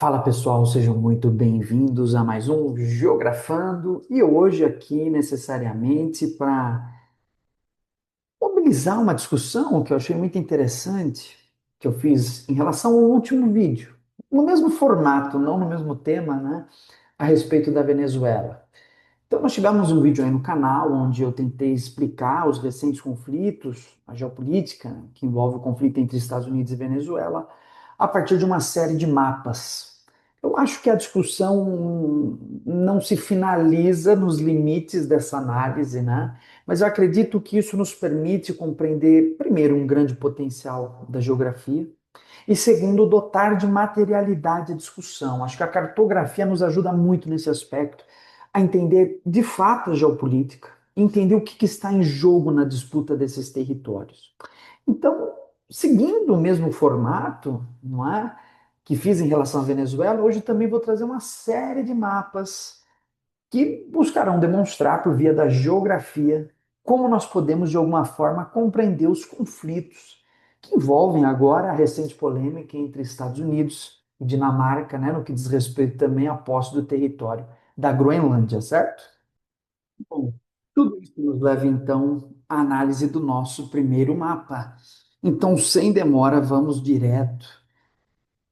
Fala pessoal, sejam muito bem-vindos a mais um Geografando e hoje aqui necessariamente para mobilizar uma discussão que eu achei muito interessante que eu fiz em relação ao último vídeo, no mesmo formato, não no mesmo tema, né, a respeito da Venezuela. Então, nós tivemos um vídeo aí no canal onde eu tentei explicar os recentes conflitos, a geopolítica, que envolve o conflito entre Estados Unidos e Venezuela, a partir de uma série de mapas. Eu acho que a discussão não se finaliza nos limites dessa análise, né? Mas eu acredito que isso nos permite compreender, primeiro, um grande potencial da geografia, e segundo, dotar de materialidade a discussão. Acho que a cartografia nos ajuda muito nesse aspecto, a entender de fato a geopolítica, entender o que está em jogo na disputa desses territórios. Então, seguindo o mesmo formato, não é? Que fiz em relação à Venezuela, hoje também vou trazer uma série de mapas que buscarão demonstrar, por via da geografia, como nós podemos, de alguma forma, compreender os conflitos que envolvem agora a recente polêmica entre Estados Unidos e Dinamarca, né, no que diz respeito também à posse do território da Groenlândia, certo? Bom, tudo isso nos leva então à análise do nosso primeiro mapa. Então, sem demora, vamos direto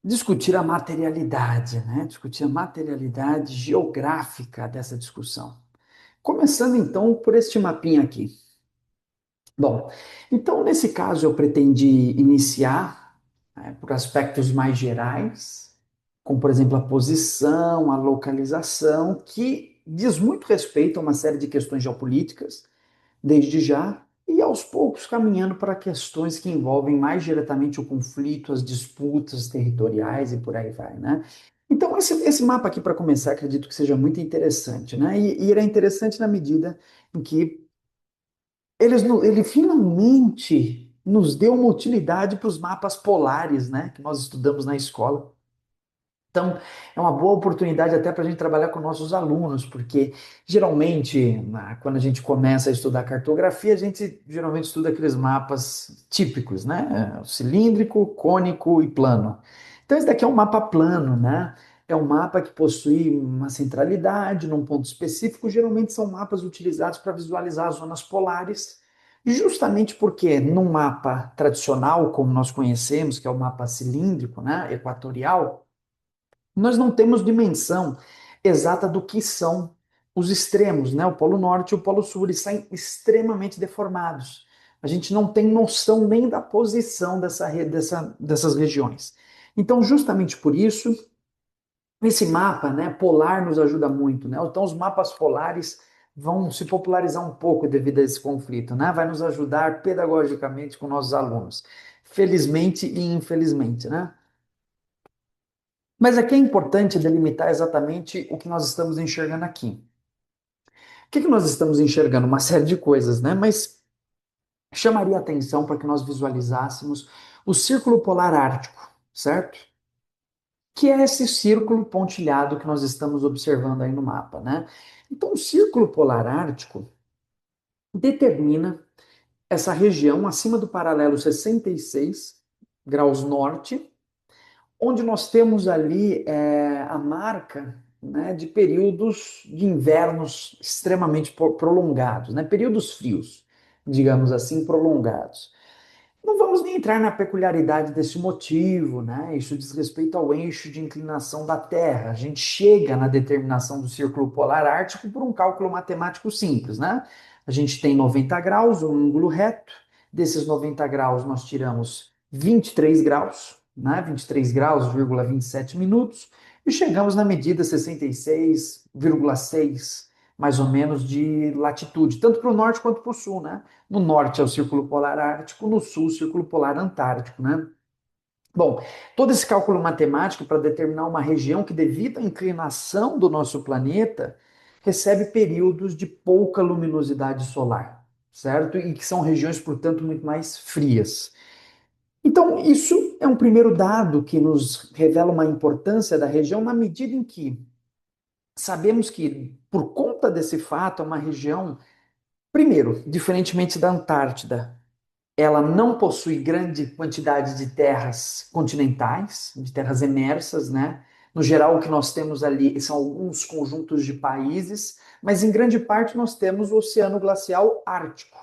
discutir a materialidade, né? Discutir a materialidade geográfica dessa discussão. Começando então por este mapinha aqui. Bom, então nesse caso eu pretendi iniciar, né, por aspectos mais gerais, como por exemplo a posição, a localização, que diz muito respeito a uma série de questões geopolíticas, desde já, e aos poucos caminhando para questões que envolvem mais diretamente o conflito, as disputas territoriais e por aí vai, né? Então, esse mapa aqui, para começar, acredito que seja muito interessante, né? E ele é interessante na medida em que ele finalmente nos deu uma utilidade para os mapas polares, né? Que nós estudamos na escola. Então, é uma boa oportunidade até para a gente trabalhar com nossos alunos, porque geralmente, quando a gente começa a estudar cartografia, a gente geralmente estuda aqueles mapas típicos, né? O cilíndrico, cônico e plano. Então, esse daqui é um mapa plano, né? É um mapa que possui uma centralidade num ponto específico. Geralmente são mapas utilizados para visualizar as zonas polares, justamente porque num mapa tradicional, como nós conhecemos, que é o mapa cilíndrico, né? Equatorial, nós não temos dimensão exata do que são os extremos, né? O Polo Norte e o Polo Sul, eles saem extremamente deformados. A gente não tem noção nem da posição dessas regiões. Então, justamente por isso, esse mapa, né, polar nos ajuda muito, né? Então, os mapas polares vão se popularizar um pouco devido a esse conflito, né? Vai nos ajudar pedagogicamente com nossos alunos. Felizmente e infelizmente, né? Mas aqui é importante delimitar exatamente o que nós estamos enxergando aqui. O que nós estamos enxergando? Uma série de coisas, né? Mas chamaria atenção para que nós visualizássemos o Círculo Polar Ártico, certo? Que é esse círculo pontilhado que nós estamos observando aí no mapa, né? Então, o Círculo Polar Ártico determina essa região acima do paralelo 66 graus norte, onde nós temos ali a marca, né, de períodos de invernos extremamente prolongados, né, períodos frios, digamos assim, prolongados. Não vamos nem entrar na peculiaridade desse motivo, né? Isso diz respeito ao eixo de inclinação da Terra. A gente chega na determinação do Círculo Polar Ártico por um cálculo matemático simples, né? A gente tem 90 graus, um ângulo reto. Desses 90 graus, nós tiramos 23 graus, né? 23 graus, 27 minutos, e chegamos na medida 66,6, mais ou menos, de latitude, tanto para o norte quanto para o sul, né? No norte é o Círculo Polar Ártico, no sul o Círculo Polar Antártico, né? Bom, todo esse cálculo matemático para determinar uma região que, devido à inclinação do nosso planeta, recebe períodos de pouca luminosidade solar, certo? E que são regiões, portanto, muito mais frias. Então, isso é um primeiro dado que nos revela uma importância da região na medida em que sabemos que, por conta desse fato, é uma região, primeiro, diferentemente da Antártida, ela não possui grande quantidade de terras continentais, de terras emersas, né? No geral, o que nós temos ali são alguns conjuntos de países, mas em grande parte nós temos o Oceano Glacial Ártico,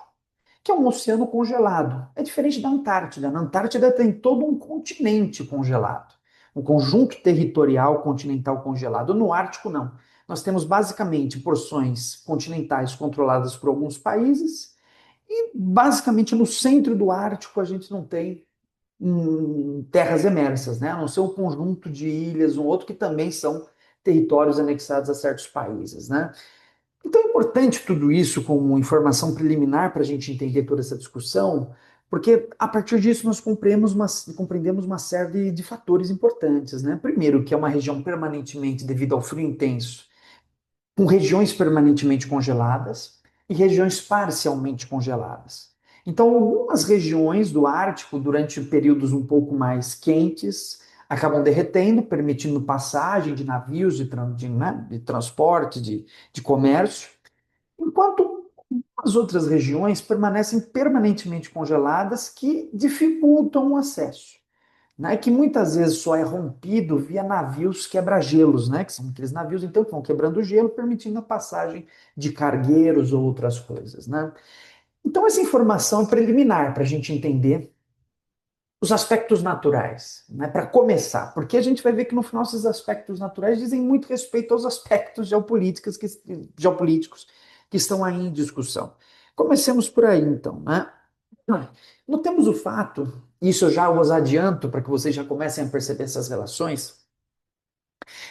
que é um oceano congelado. É diferente da Antártida. Na Antártida tem todo um continente congelado, um conjunto territorial continental congelado. No Ártico, não. Nós temos basicamente porções continentais controladas por alguns países e basicamente no centro do Ártico a gente não tem terras emersas, né? A não ser um conjunto de ilhas, um outro que também são territórios anexados a certos países, né? Então é importante tudo isso como informação preliminar para a gente entender toda essa discussão, porque a partir disso nós compreendemos uma série de fatores importantes, né? Primeiro, que é uma região permanentemente, devido ao frio intenso, com regiões permanentemente congeladas e regiões parcialmente congeladas. Então, algumas regiões do Ártico, durante períodos um pouco mais quentes, acabam derretendo, permitindo passagem de navios de transporte, de comércio, enquanto as outras regiões permanecem permanentemente congeladas, que dificultam o acesso, né, que muitas vezes só é rompido via navios quebra-gelos, né, que são aqueles navios então que vão quebrando o gelo, permitindo a passagem de cargueiros ou outras coisas, né? Então essa informação é preliminar para a gente entender os aspectos naturais, né, para começar, porque a gente vai ver que no final esses aspectos naturais dizem muito respeito aos aspectos geopolíticos que estão aí em discussão. Comecemos por aí então, né? Notemos o fato, isso eu já os adianto para que vocês já comecem a perceber essas relações,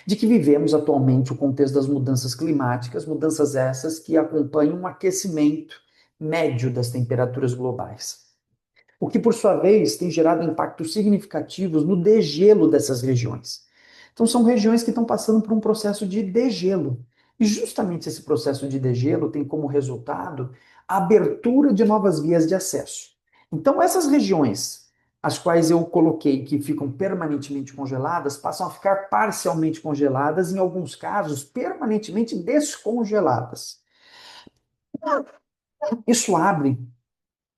de que vivemos atualmente o contexto das mudanças climáticas, mudanças essas que acompanham um aquecimento médio das temperaturas globais. O que, por sua vez, tem gerado impactos significativos no degelo dessas regiões. Então, são regiões que estão passando por um processo de degelo. E justamente esse processo de degelo tem como resultado a abertura de novas vias de acesso. Então, essas regiões, as quais eu coloquei que ficam permanentemente congeladas, passam a ficar parcialmente congeladas, em alguns casos, permanentemente descongeladas. Isso abre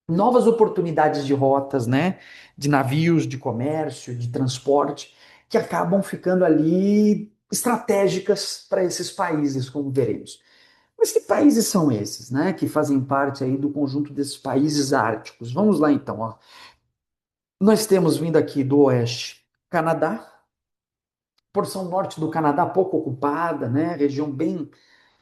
novas oportunidades de rotas, né? De navios, de comércio, de transporte, que acabam ficando ali estratégicas para esses países, como veremos. Mas que países são esses, né? Que fazem parte aí do conjunto desses países árticos. Vamos lá então, ó. Nós temos vindo aqui do oeste, Canadá, porção norte do Canadá pouco ocupada, né? Região bem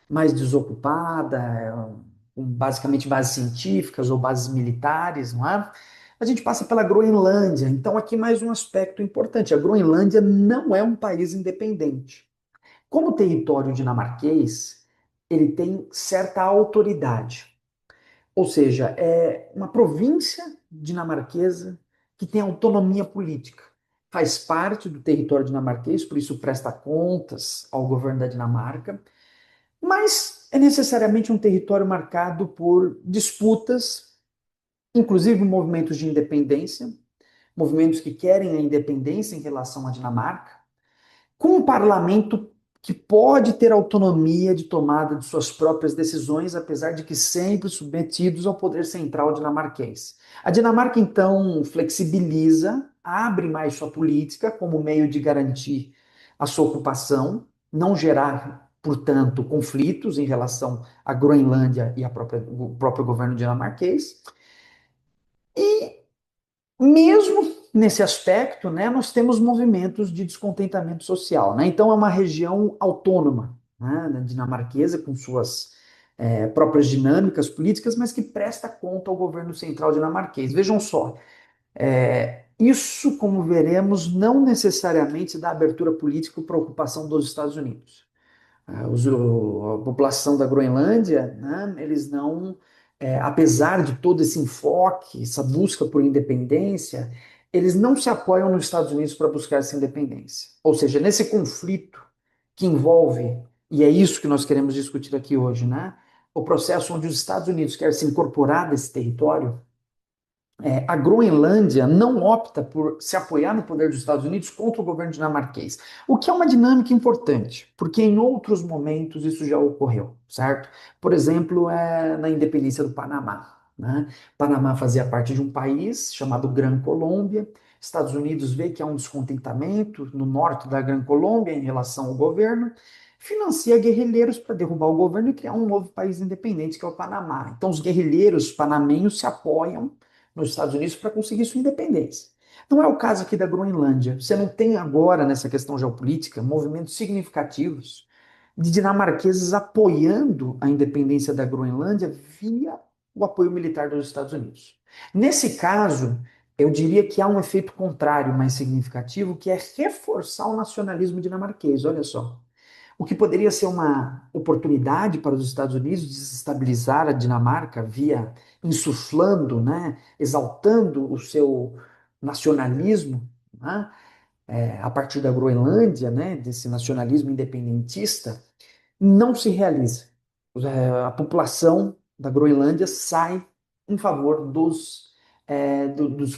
mais desocupada, com basicamente bases científicas ou bases militares, não é? A gente passa pela Groenlândia, então aqui mais um aspecto importante. A Groenlândia não é um país independente. Como território dinamarquês, ele tem certa autoridade, ou seja, é uma província dinamarquesa que tem autonomia política. Faz parte do território dinamarquês, por isso presta contas ao governo da Dinamarca, mas é necessariamente um território marcado por disputas, inclusive movimentos de independência, movimentos que querem a independência em relação à Dinamarca, com um parlamento que pode ter autonomia de tomada de suas próprias decisões, apesar de que sempre submetidos ao poder central dinamarquês. A Dinamarca, então, flexibiliza, abre mais sua política como meio de garantir a sua ocupação, não gerar, portanto, conflitos em relação à Groenlândia e o próprio governo dinamarquês. E mesmo nesse aspecto, né, nós temos movimentos de descontentamento social, né? Então é uma região autônoma, né, dinamarquesa, com suas próprias dinâmicas políticas, mas que presta conta ao governo central dinamarquês. Vejam só, isso, como veremos, não necessariamente dá abertura política para a ocupação dos Estados Unidos. A população da Groenlândia, né, eles não, apesar de todo esse enfoque, essa busca por independência, eles não se apoiam nos Estados Unidos para buscar essa independência. Ou seja, nesse conflito que envolve, e é isso que nós queremos discutir aqui hoje, né, o processo onde os Estados Unidos querem se incorporar desse território, a Groenlândia não opta por se apoiar no poder dos Estados Unidos contra o governo dinamarquês, o que é uma dinâmica importante, porque em outros momentos isso já ocorreu, certo? Por exemplo, na independência do Panamá, né? Panamá fazia parte de um país chamado Gran Colômbia, Estados Unidos vê que há um descontentamento no norte da Grã Colômbia em relação ao governo, financia guerrilheiros para derrubar o governo e criar um novo país independente, que é o Panamá. Então, os guerrilheiros panamenhos se apoiam nos Estados Unidos para conseguir sua independência. Não é o caso aqui da Groenlândia. Você não tem agora, nessa questão geopolítica, movimentos significativos de dinamarqueses apoiando a independência da Groenlândia via o apoio militar dos Estados Unidos. Nesse caso, eu diria que há um efeito contrário mais significativo, que é reforçar o nacionalismo dinamarquês. Olha só. O que poderia ser uma oportunidade para os Estados Unidos desestabilizar a Dinamarca via insuflando, né, exaltando o seu nacionalismo, né, a partir da Groenlândia, né, desse nacionalismo independentista, não se realiza. A população da Groenlândia sai em favor dos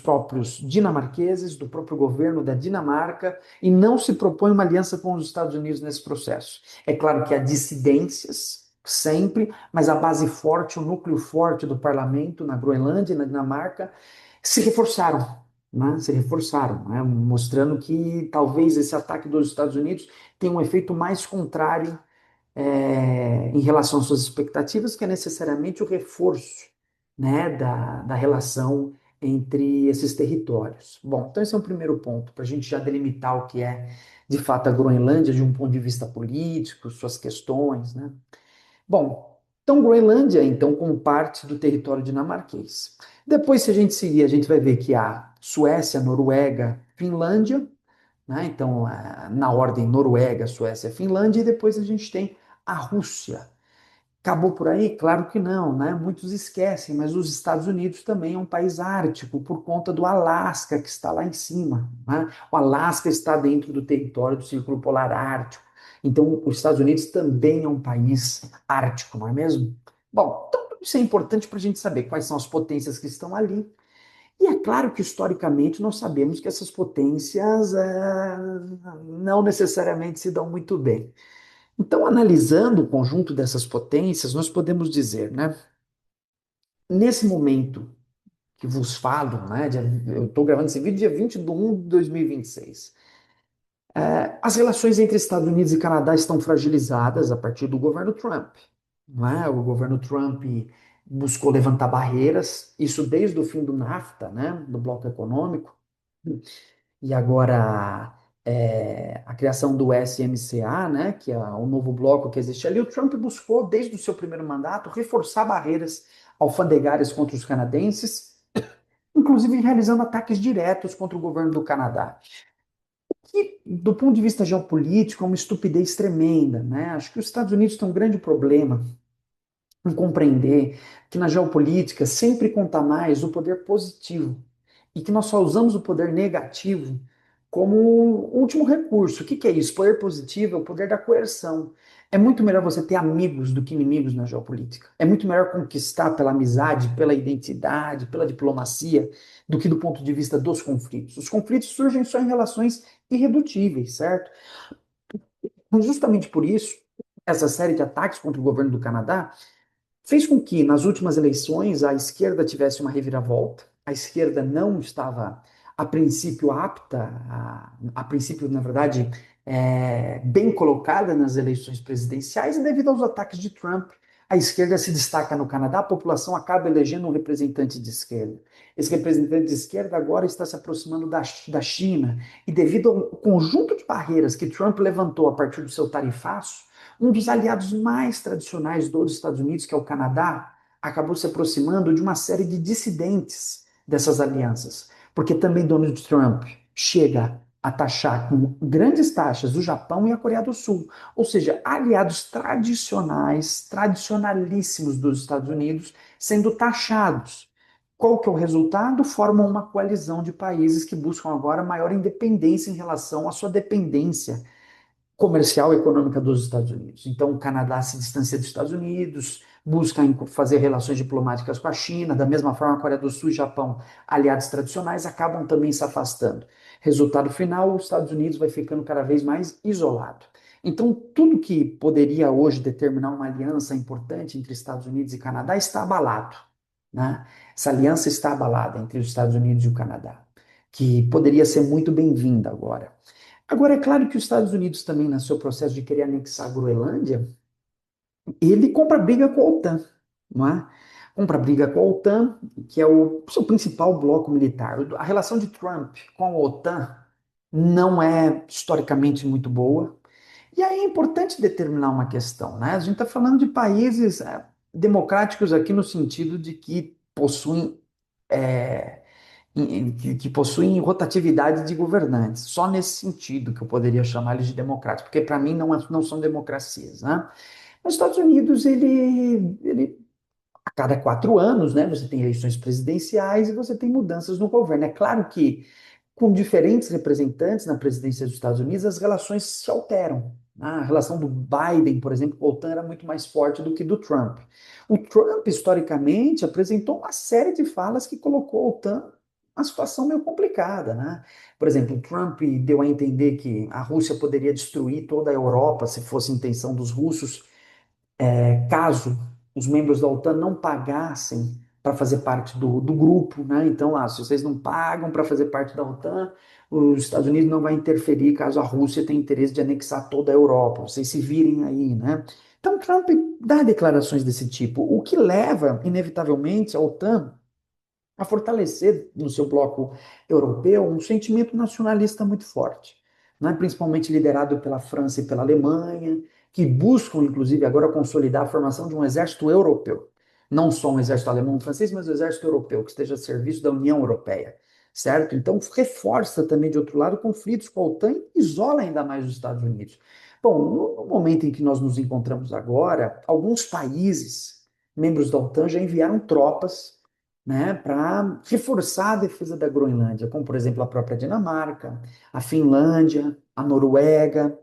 próprios dinamarqueses, do próprio governo da Dinamarca, e não se propõe uma aliança com os Estados Unidos nesse processo. É claro que há dissidências, sempre, mas a base forte, o núcleo forte do parlamento na Groenlândia e na Dinamarca se reforçaram. Né, se reforçaram, né, mostrando que talvez esse ataque dos Estados Unidos tenha um efeito mais contrário em relação às suas expectativas, que é necessariamente o reforço, né, da relação entre esses territórios. Bom, então esse é um primeiro ponto, para a gente já delimitar o que é, de fato, a Groenlândia de um ponto de vista político, suas questões, né? Bom, então Groenlândia, então, como parte do território dinamarquês. Depois, se a gente seguir, a gente vai ver que há Suécia, Noruega, Finlândia, né? Então, na ordem Noruega, Suécia, Finlândia, e depois a gente tem a Rússia. Acabou por aí? Claro que não, né? Muitos esquecem, mas os Estados Unidos também é um país ártico por conta do Alasca, que está lá em cima, né? O Alasca está dentro do território do Círculo Polar Ártico. Então, os Estados Unidos também é um país ártico, não é mesmo? Bom, então isso é importante para a gente saber quais são as potências que estão ali. E é claro que, historicamente, nós sabemos que essas potências não necessariamente se dão muito bem. Então, analisando o conjunto dessas potências, nós podemos dizer, né, nesse momento que vos falo, né, eu estou gravando esse vídeo dia 20 de 1 de 2026, as relações entre Estados Unidos e Canadá estão fragilizadas a partir do governo Trump. Não é? O governo Trump buscou levantar barreiras, isso desde o fim do NAFTA, né, do bloco econômico, e agora a criação do SMCA, né, que é o novo bloco que existe ali. O Trump buscou, desde o seu primeiro mandato, reforçar barreiras alfandegárias contra os canadenses, inclusive realizando ataques diretos contra o governo do Canadá. Que, do ponto de vista geopolítico, é uma estupidez tremenda, né? Acho que os Estados Unidos têm um grande problema em compreender que na geopolítica sempre conta mais o poder positivo e que nós só usamos o poder negativo como último recurso. O que que é isso? Poder positivo é o poder da coerção. É muito melhor você ter amigos do que inimigos na geopolítica. É muito melhor conquistar pela amizade, pela identidade, pela diplomacia, do que do ponto de vista dos conflitos. Os conflitos surgem só em relações irredutíveis, certo? Mas justamente por isso, essa série de ataques contra o governo do Canadá fez com que, nas últimas eleições, a esquerda tivesse uma reviravolta. A esquerda não estava, a princípio, apta, a princípio, na verdade, bem colocada nas eleições presidenciais, e devido aos ataques de Trump, a esquerda se destaca no Canadá, a população acaba elegendo um representante de esquerda. Esse representante de esquerda agora está se aproximando da China, e devido ao conjunto de barreiras que Trump levantou a partir do seu tarifaço, um dos aliados mais tradicionais dos Estados Unidos, que é o Canadá, acabou se aproximando de uma série de dissidentes dessas alianças, porque também Donald Trump chega a taxar com grandes taxas o Japão e a Coreia do Sul, ou seja, aliados tradicionais, tradicionalíssimos dos Estados Unidos, sendo taxados. Qual que é o resultado? Formam uma coalizão de países que buscam agora maior independência em relação à sua dependência comercial e econômica dos Estados Unidos. Então, o Canadá se distancia dos Estados Unidos, busca fazer relações diplomáticas com a China, da mesma forma, a Coreia do Sul e Japão, aliados tradicionais, acabam também se afastando. Resultado final, os Estados Unidos vai ficando cada vez mais isolado. Então, tudo que poderia hoje determinar uma aliança importante entre Estados Unidos e Canadá está abalado, né? Essa aliança está abalada entre os Estados Unidos e o Canadá. que poderia ser muito bem-vinda agora. Agora, é claro que os Estados Unidos também, no seu processo de querer anexar a Groenlândia, ele compra briga com a OTAN, não é? Compra briga com a OTAN, que é o seu principal bloco militar. A relação de Trump com a OTAN não é historicamente muito boa. E aí é importante determinar uma questão, né? A gente está falando de países democráticos aqui no sentido de que possuem é, que possuem rotatividade de governantes. Só nesse sentido que eu poderia chamar eles de democráticos, porque para mim não são democracias, né? Nos Estados Unidos, ele a cada 4 anos, né, você tem eleições presidenciais e você tem mudanças no governo. É claro que com diferentes representantes na presidência dos Estados Unidos, as relações se alteram. A relação do Biden, por exemplo, com a OTAN era muito mais forte do que do Trump. O Trump, historicamente, apresentou uma série de falas que colocou a OTAN uma situação meio complicada, né? Por exemplo, o Trump deu a entender que a Rússia poderia destruir toda a Europa se fosse intenção dos russos, caso os membros da OTAN não pagassem para fazer parte do grupo, né? Então, se vocês não pagam para fazer parte da OTAN, os Estados Unidos não vai interferir caso a Rússia tenha interesse de anexar toda a Europa. Vocês se virem aí, né? Então, Trump dá declarações desse tipo, o que leva, inevitavelmente, a OTAN a fortalecer no seu bloco europeu um sentimento nacionalista muito forte, né? Principalmente liderado pela França e pela Alemanha, que buscam, inclusive, agora consolidar a formação de um exército europeu. Não só um exército alemão, francês, mas um exército europeu, que esteja a serviço da União Europeia, certo? Então, reforça também, de outro lado, conflitos com a OTAN e isola ainda mais os Estados Unidos. Bom, no momento em que nós nos encontramos agora, alguns países, membros da OTAN, já enviaram tropas, né, para reforçar a defesa da Groenlândia, como, por exemplo, a própria Dinamarca, a Finlândia, a Noruega,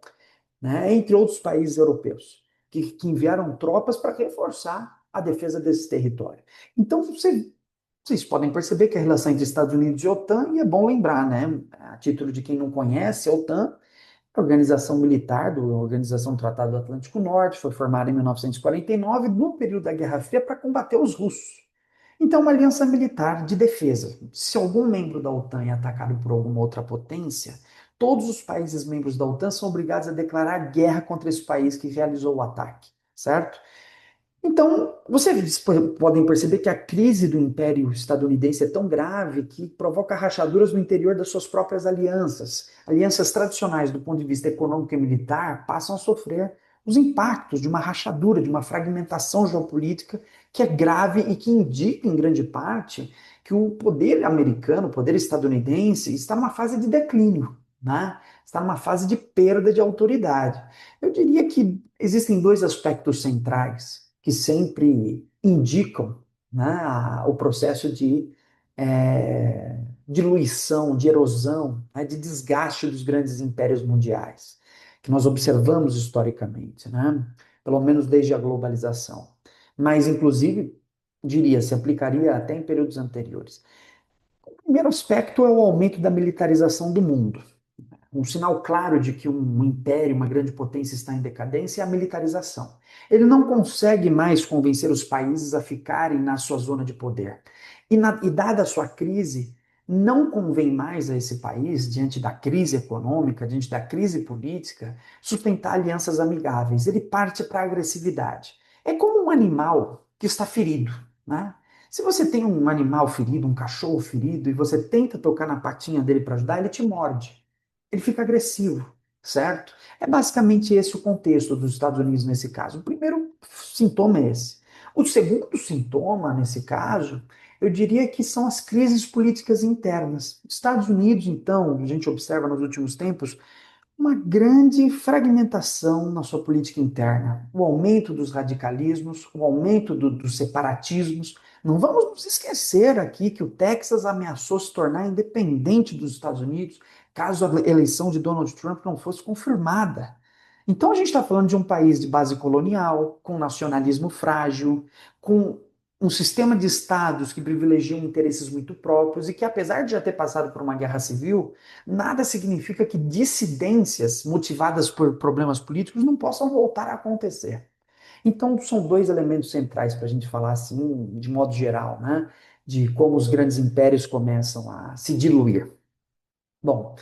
né, entre outros países europeus, que enviaram tropas para reforçar a defesa desse território. Então, vocês podem perceber que a relação entre Estados Unidos e OTAN, e é bom lembrar, né, a título de quem não conhece, a OTAN, a organização militar, da Organização do Tratado do Atlântico Norte, foi formada em 1949, no período da Guerra Fria, para combater os russos. Então, uma aliança militar de defesa. Se algum membro da OTAN é atacado por alguma outra potência, todos os países membros da OTAN são obrigados a declarar guerra contra esse país que realizou o ataque, certo? Então, vocês podem perceber que a crise do Império Estadunidense é tão grave que provoca rachaduras no interior das suas próprias alianças. Alianças tradicionais do ponto de vista econômico e militar passam a sofrer os impactos de uma rachadura, de uma fragmentação geopolítica que é grave e que indica, em grande parte, que o poder americano, o poder estadunidense, está numa fase de declínio, né? Está numa fase de perda de autoridade. Eu diria que existem dois aspectos centrais que sempre indicam, né, o processo de diluição, de erosão, né, de desgaste dos grandes impérios mundiais, que nós observamos historicamente, né, pelo menos desde a globalização. Mas, inclusive, diria, se aplicaria até em períodos anteriores. O primeiro aspecto é o aumento da militarização do mundo. Um sinal claro de que um império, uma grande potência está em decadência é a militarização. Ele não consegue mais convencer os países a ficarem na sua zona de poder. E dada a sua crise, não convém mais a esse país, diante da crise econômica, diante da crise política, sustentar alianças amigáveis. Ele parte para a agressividade. É como um animal que está ferido, né? Se você tem um animal ferido, um cachorro ferido, e você tenta tocar na patinha dele para ajudar, ele te morde, ele fica agressivo, certo? É basicamente esse o contexto dos Estados Unidos nesse caso. O primeiro sintoma é esse. O segundo sintoma, nesse caso, eu diria que são as crises políticas internas. Estados Unidos, então, a gente observa nos últimos tempos uma grande fragmentação na sua política interna, o aumento dos radicalismos, o aumento dos separatismos. Não vamos nos esquecer aqui que o Texas ameaçou se tornar independente dos Estados Unidos caso a eleição de Donald Trump não fosse confirmada. Então a gente está falando de um país de base colonial, com nacionalismo frágil, com um sistema de estados que privilegiam interesses muito próprios e que, apesar de já ter passado por uma guerra civil, nada significa que dissidências motivadas por problemas políticos não possam voltar a acontecer. Então, são dois elementos centrais para a gente falar assim, de modo geral, né? De como os grandes impérios começam a se diluir. Bom,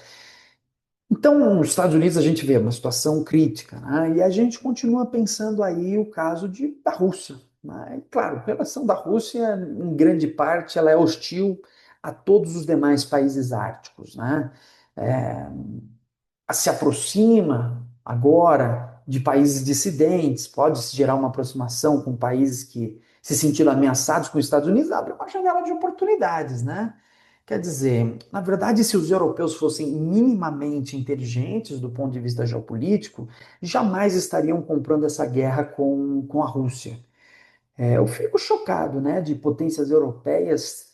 então, nos Estados Unidos a gente vê uma situação crítica, né? E a gente continua pensando aí o caso da Rússia, né? E, claro, a relação da Rússia, em grande parte, ela é hostil a todos os demais países árticos, né? É, se aproxima agora de países dissidentes, pode se gerar uma aproximação com países que se sentiram ameaçados com os Estados Unidos, abre uma janela de oportunidades, né? Quer dizer, na verdade, se os europeus fossem minimamente inteligentes do ponto de vista geopolítico, jamais estariam comprando essa guerra com a Rússia. Eu fico chocado, né, de potências europeias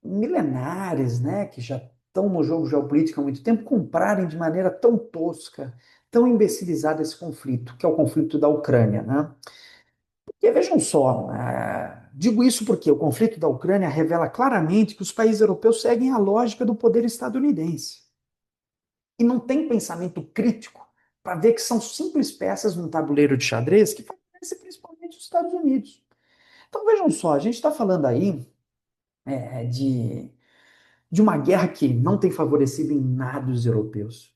milenares, né, que já estão no jogo geopolítico há muito tempo, comprarem de maneira tão tosca, tão imbecilizada esse conflito, que é o conflito da Ucrânia, né? E vejam só, digo isso porque o conflito da Ucrânia revela claramente que os países europeus seguem a lógica do poder estadunidense e não tem pensamento crítico para ver que são simples peças num tabuleiro de xadrez que favorecem principalmente os Estados Unidos. Então vejam só, a gente está falando aí de uma guerra que não tem favorecido em nada os europeus.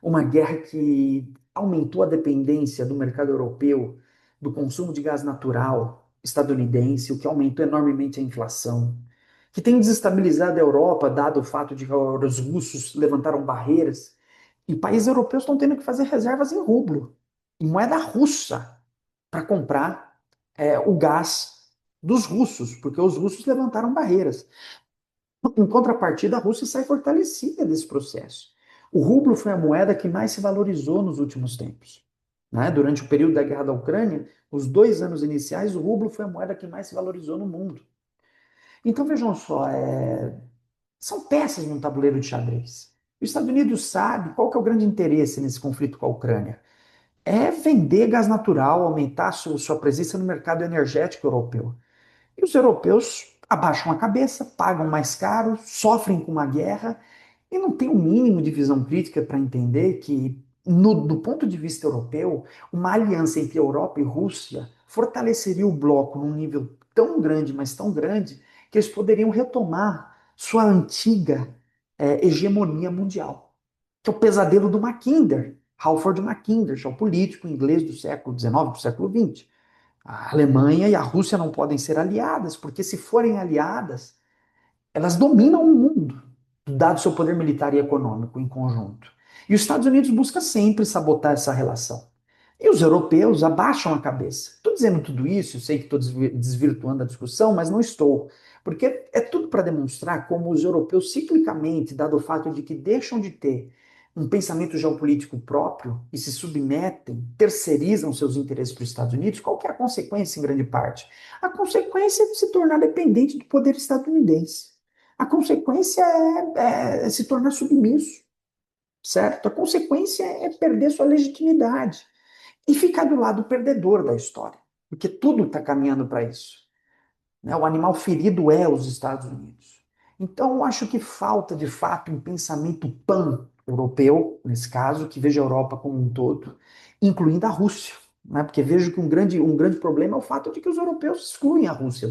Uma guerra que aumentou a dependência do mercado europeu do consumo de gás natural estadunidense, o que aumentou enormemente a inflação, que tem desestabilizado a Europa, dado o fato de que os russos levantaram barreiras, e países europeus estão tendo que fazer reservas em rublo, em moeda russa, para comprar o gás dos russos, porque os russos levantaram barreiras. Em contrapartida, a Rússia sai fortalecida desse processo. O rublo foi a moeda que mais se valorizou nos últimos tempos. Né? Durante o período da guerra da Ucrânia, os 2 anos iniciais, o rublo foi a moeda que mais se valorizou no mundo. Então vejam só, são peças num tabuleiro de xadrez. Os Estados Unidos sabe qual que é o grande interesse nesse conflito com a Ucrânia. É vender gás natural, aumentar sua presença no mercado energético europeu. E os europeus abaixam a cabeça, pagam mais caro, sofrem com uma guerra e não têm o mínimo de visão crítica para entender que, do ponto de vista europeu, uma aliança entre Europa e Rússia fortaleceria o bloco num nível tão grande, mas tão grande, que eles poderiam retomar sua antiga hegemonia mundial, que é o pesadelo do Mackinder, Halford Mackinder, geopolítico inglês do século XIX para o século XX. A Alemanha e a Rússia não podem ser aliadas, porque se forem aliadas, elas dominam o mundo, dado seu poder militar e econômico em conjunto. E os Estados Unidos busca sempre sabotar essa relação. E os europeus abaixam a cabeça. Estou dizendo tudo isso, eu sei que estou desvirtuando a discussão, mas não estou. Porque é tudo para demonstrar como os europeus, ciclicamente, dado o fato de que deixam de ter um pensamento geopolítico próprio e se submetem, terceirizam seus interesses para os Estados Unidos, qual que é a consequência, em grande parte? A consequência é de se tornar dependente do poder estadunidense. A consequência é se tornar submisso, certo? A consequência é perder sua legitimidade e ficar do lado perdedor da história, porque tudo está caminhando para isso. Né? O animal ferido é os Estados Unidos. Então, eu acho que falta, de fato, um pensamento pan-europeu, nesse caso, que veja a Europa como um todo, incluindo a Rússia. Né? Porque vejo que um grande problema é o fato de que os europeus excluem a Rússia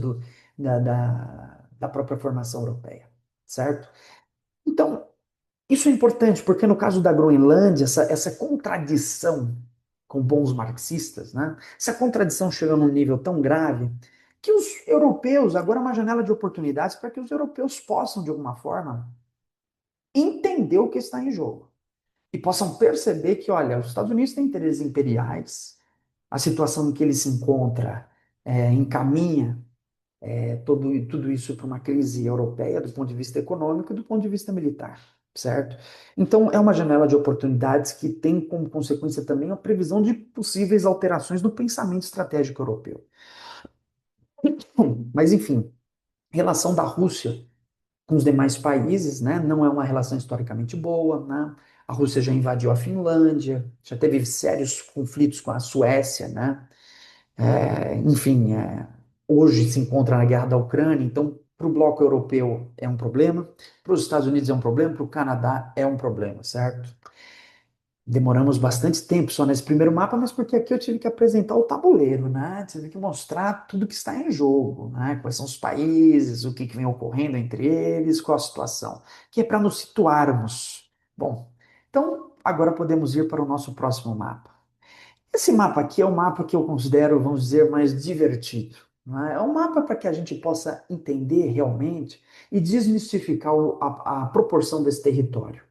da própria formação europeia, certo? Então, isso é importante, porque no caso da Groenlândia, essa contradição com bons marxistas, né? Essa contradição chegou num nível tão grave que os europeus, agora é uma janela de oportunidades para que os europeus possam, de alguma forma, entender o que está em jogo. E possam perceber que, olha, os Estados Unidos têm interesses imperiais, a situação em que ele se encontra encaminha tudo isso para uma crise europeia do ponto de vista econômico e do ponto de vista militar, certo? Então, é uma janela de oportunidades que tem como consequência também a previsão de possíveis alterações no pensamento estratégico europeu. Mas, enfim, relação da Rússia com os demais países, né, não é uma relação historicamente boa, né? A Rússia já invadiu a Finlândia, já teve sérios conflitos com a Suécia, né? Enfim, hoje se encontra na guerra da Ucrânia, então para o bloco europeu é um problema, para os Estados Unidos é um problema, para o Canadá é um problema, certo? Demoramos bastante tempo só nesse primeiro mapa, mas porque aqui eu tive que apresentar o tabuleiro, né? Tive que mostrar tudo que está em jogo, né? Quais são os países, o que vem ocorrendo entre eles, qual a situação. Que é para nos situarmos, Bom, então agora podemos ir para o nosso próximo mapa. Esse mapa aqui é o mapa que eu considero, vamos dizer, mais divertido. Né? É um mapa para que a gente possa entender realmente e desmistificar a proporção desse território.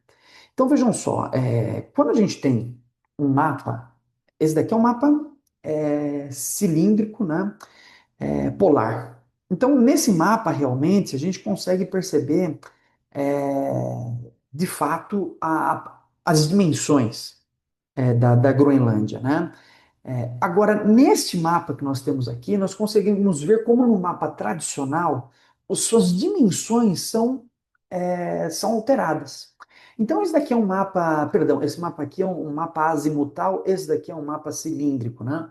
Então vejam só, quando a gente tem um mapa, esse daqui é um mapa cilíndrico, né? Polar. Então nesse mapa realmente a gente consegue perceber de fato as dimensões da Groenlândia, né? Agora, neste mapa que nós temos aqui, nós conseguimos ver como no mapa tradicional, as suas dimensões são alteradas. Então, esse daqui é um mapa, perdão, esse mapa aqui é um mapa azimutal, esse daqui é um mapa cilíndrico, né?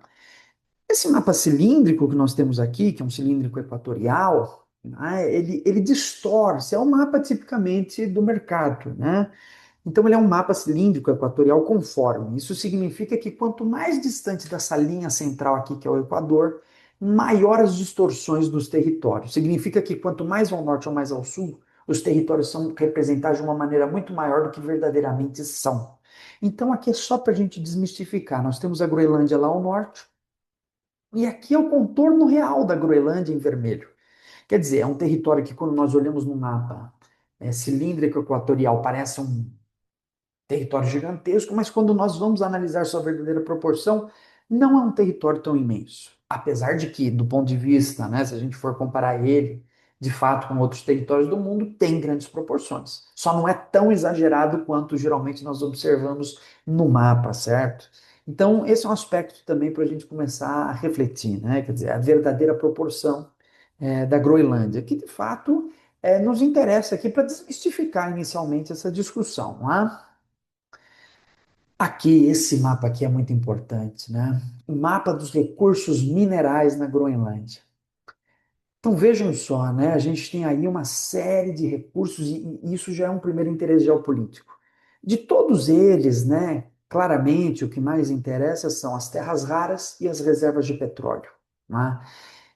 Esse mapa cilíndrico que nós temos aqui, que é um cilíndrico equatorial, né, ele distorce, é um mapa tipicamente do mercado, né? Então, ele é um mapa cilíndrico equatorial conforme. Isso significa que quanto mais distante dessa linha central aqui, que é o Equador, maior as distorções dos territórios. Significa que quanto mais ao norte ou mais ao sul, os territórios são representados de uma maneira muito maior do que verdadeiramente são. Então, aqui é só para a gente desmistificar. Nós temos a Groenlândia lá ao norte, e aqui é o contorno real da Groenlândia em vermelho. Quer dizer, é um território que, quando nós olhamos no mapa cilíndrico equatorial, parece um território gigantesco, mas quando nós vamos analisar sua verdadeira proporção, não é um território tão imenso. Apesar de que, do ponto de vista, né, se a gente for comparar ele, de fato, com outros territórios do mundo, tem grandes proporções. Só não é tão exagerado quanto geralmente nós observamos no mapa, certo? Então, esse é um aspecto também para a gente começar a refletir, né? Quer dizer, a verdadeira proporção da Groenlândia, que de fato nos interessa aqui para desmistificar inicialmente essa discussão, não é? Aqui, esse mapa aqui é muito importante, né? O mapa dos recursos minerais na Groenlândia. Então vejam só, né? A gente tem aí uma série de recursos e isso já é um primeiro interesse geopolítico. De todos eles, né? Claramente o que mais interessa são as terras raras e as reservas de petróleo, né?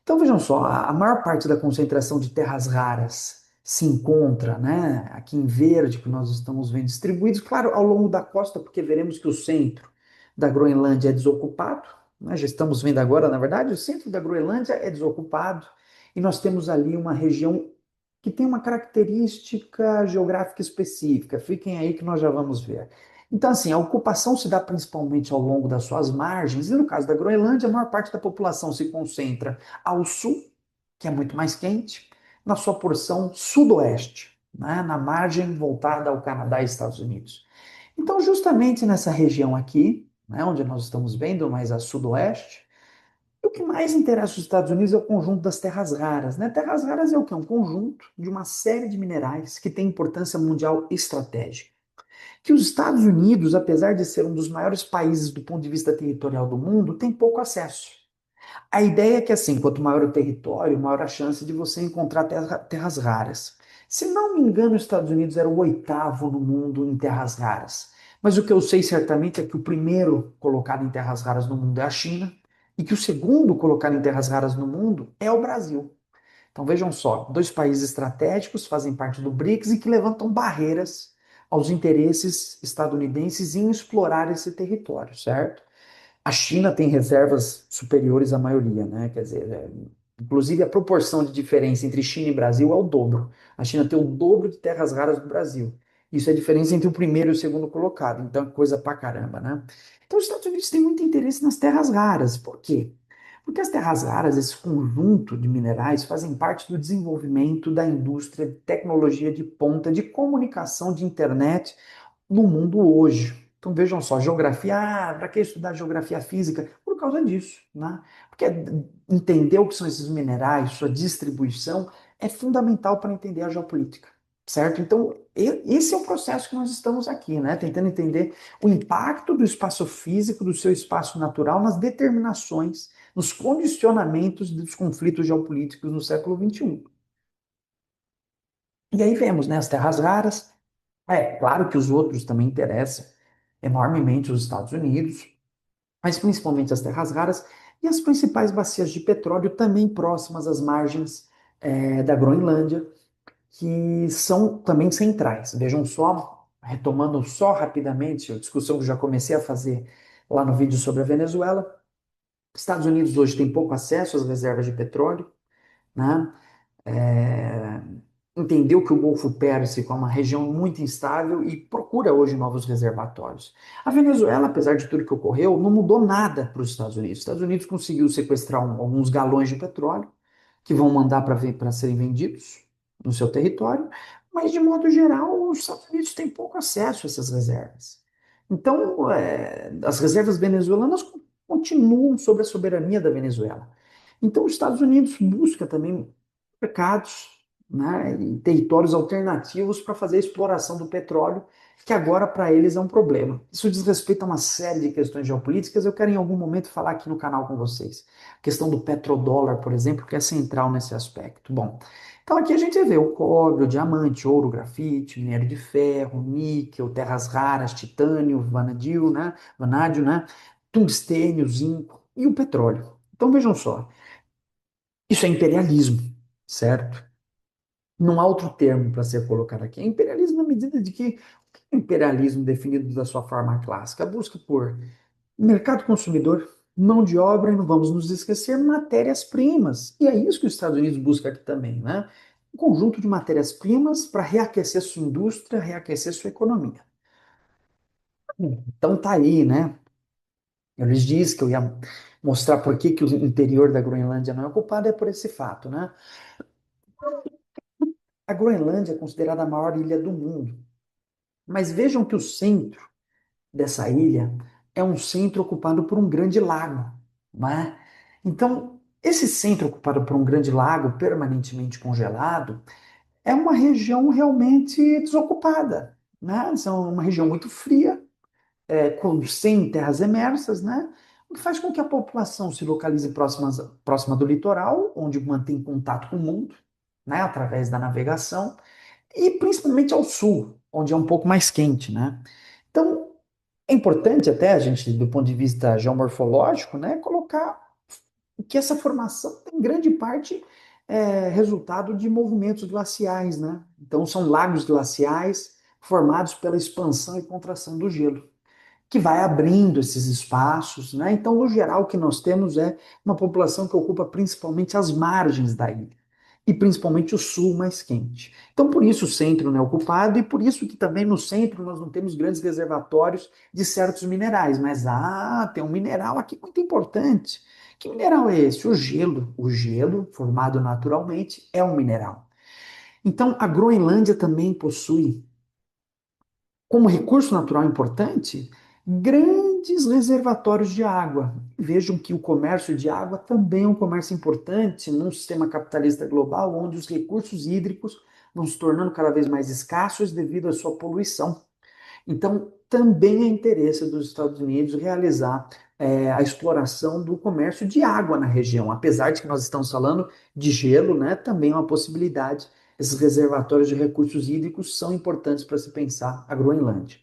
Então vejam só, a maior parte da concentração de terras raras se encontra, né, aqui em verde, que nós estamos vendo distribuídos, claro, ao longo da costa, porque veremos que o centro da Groenlândia é desocupado, né, já estamos vendo agora, na verdade, o centro da Groenlândia é desocupado, e nós temos ali uma região que tem uma característica geográfica específica, fiquem aí que nós já vamos ver. Então, assim, a ocupação se dá principalmente ao longo das suas margens, e no caso da Groenlândia, a maior parte da população se concentra ao sul, que é muito mais quente, na sua porção sudoeste, né, na margem voltada ao Canadá e Estados Unidos. Então, justamente nessa região aqui, né, onde nós estamos vendo, mais a sudoeste, o que mais interessa os Estados Unidos é o conjunto das terras raras. Né? Terras raras é o que? É um conjunto de uma série de minerais que tem importância mundial estratégica. Que os Estados Unidos, apesar de ser um dos maiores países do ponto de vista territorial do mundo, tem pouco acesso. A ideia é que, assim, quanto maior o território, maior a chance de você encontrar terras raras. Se não me engano, os Estados Unidos era o oitavo no mundo em terras raras. Mas o que eu sei certamente é que o primeiro colocado em terras raras no mundo é a China e que o segundo colocado em terras raras no mundo é o Brasil. Então vejam só, dois países estratégicos fazem parte do BRICS e que levantam barreiras aos interesses estadunidenses em explorar esse território, certo? A China tem reservas superiores à maioria, né? Quer dizer, inclusive a proporção de diferença entre China e Brasil é o dobro. A China tem o dobro de terras raras do Brasil. Isso é a diferença entre o primeiro e o segundo colocado. Então é coisa pra caramba, né? Então os Estados Unidos têm muito interesse nas terras raras. Por quê? Porque as terras raras, esse conjunto de minerais, fazem parte do desenvolvimento da indústria de tecnologia de ponta, de comunicação, de internet no mundo hoje. Então vejam só, geografia, para que estudar geografia física? Por causa disso, né? Porque entender o que são esses minerais, sua distribuição, é fundamental para entender a geopolítica, certo? Então, esse é o processo que nós estamos aqui, né? Tentando entender o impacto do espaço físico, do seu espaço natural, nas determinações, nos condicionamentos dos conflitos geopolíticos no século XXI. E aí vemos, né, as terras raras. Claro que os outros também interessam enormemente os Estados Unidos, mas principalmente as terras raras e as principais bacias de petróleo também próximas às margens da Groenlândia, que são também centrais. Vejam só, retomando só rapidamente a discussão que eu já comecei a fazer lá no vídeo sobre a Venezuela. Estados Unidos hoje tem pouco acesso às reservas de petróleo, né? É, entendeu que o Golfo Pérsico é uma região muito instável e procura hoje novos reservatórios. A Venezuela, apesar de tudo que ocorreu, não mudou nada para os Estados Unidos. Os Estados Unidos conseguiu sequestrar alguns galões de petróleo que vão mandar para serem vendidos no seu território, mas de modo geral, os Estados Unidos têm pouco acesso a essas reservas. Então, as reservas venezuelanas continuam sob a soberania da Venezuela. Então, os Estados Unidos busca também mercados, né, e territórios alternativos para fazer a exploração do petróleo, que agora para eles é um problema. Isso diz respeito a uma série de questões geopolíticas. Eu quero em algum momento falar aqui no canal com vocês. A questão do petrodólar, por exemplo, que é central nesse aspecto. Bom, então aqui a gente vê o cobre, o diamante, ouro, grafite, minério de ferro, níquel, terras raras, titânio, vanádio, né, tungstênio, zinco e o petróleo. Então vejam só, isso é imperialismo, certo? Não há outro termo para ser colocado aqui. É imperialismo na medida de que o que é imperialismo definido da sua forma clássica? A busca por mercado consumidor, mão de obra e não vamos nos esquecer matérias-primas. E é isso que os Estados Unidos busca aqui também, né? Um conjunto de matérias-primas para reaquecer sua indústria, reaquecer sua economia. Então tá aí, né? Eu lhes disse que eu ia mostrar por que o interior da Groenlândia não é ocupado, é por esse fato, né? A Groenlândia é considerada a maior ilha do mundo. Mas vejam que o centro dessa ilha é um centro ocupado por um grande lago, não é? Então, esse centro ocupado por um grande lago permanentemente congelado é uma região realmente desocupada, né? São uma região muito fria, sem terras emersas, né? O que faz com que a população se localize próxima do litoral, onde mantém contato com o mundo, né? Através da navegação, e principalmente ao sul, onde é um pouco mais quente, né? Então, é importante até a gente, do ponto de vista geomorfológico, né, colocar que essa formação tem grande parte resultado de movimentos glaciais, né? Então são lagos glaciais formados pela expansão e contração do gelo, que vai abrindo esses espaços, né? Então, no geral, o que nós temos é uma população que ocupa principalmente as margens da ilha e principalmente o sul mais quente. Então, por isso o centro não é ocupado e por isso que também no centro nós não temos grandes reservatórios de certos minerais. Mas tem um mineral aqui muito importante. Que mineral é esse? O gelo. O gelo, formado naturalmente, é um mineral. Então, a Groenlândia também possui, como recurso natural importante, grandes reservatórios de água. Vejam que o comércio de água também é um comércio importante num sistema capitalista global, onde os recursos hídricos vão se tornando cada vez mais escassos devido à sua poluição. Então, também é interesse dos Estados Unidos realizar a exploração do comércio de água na região. Apesar de que nós estamos falando de gelo, né, também é uma possibilidade. Esses reservatórios de recursos hídricos são importantes para se pensar a Groenlândia.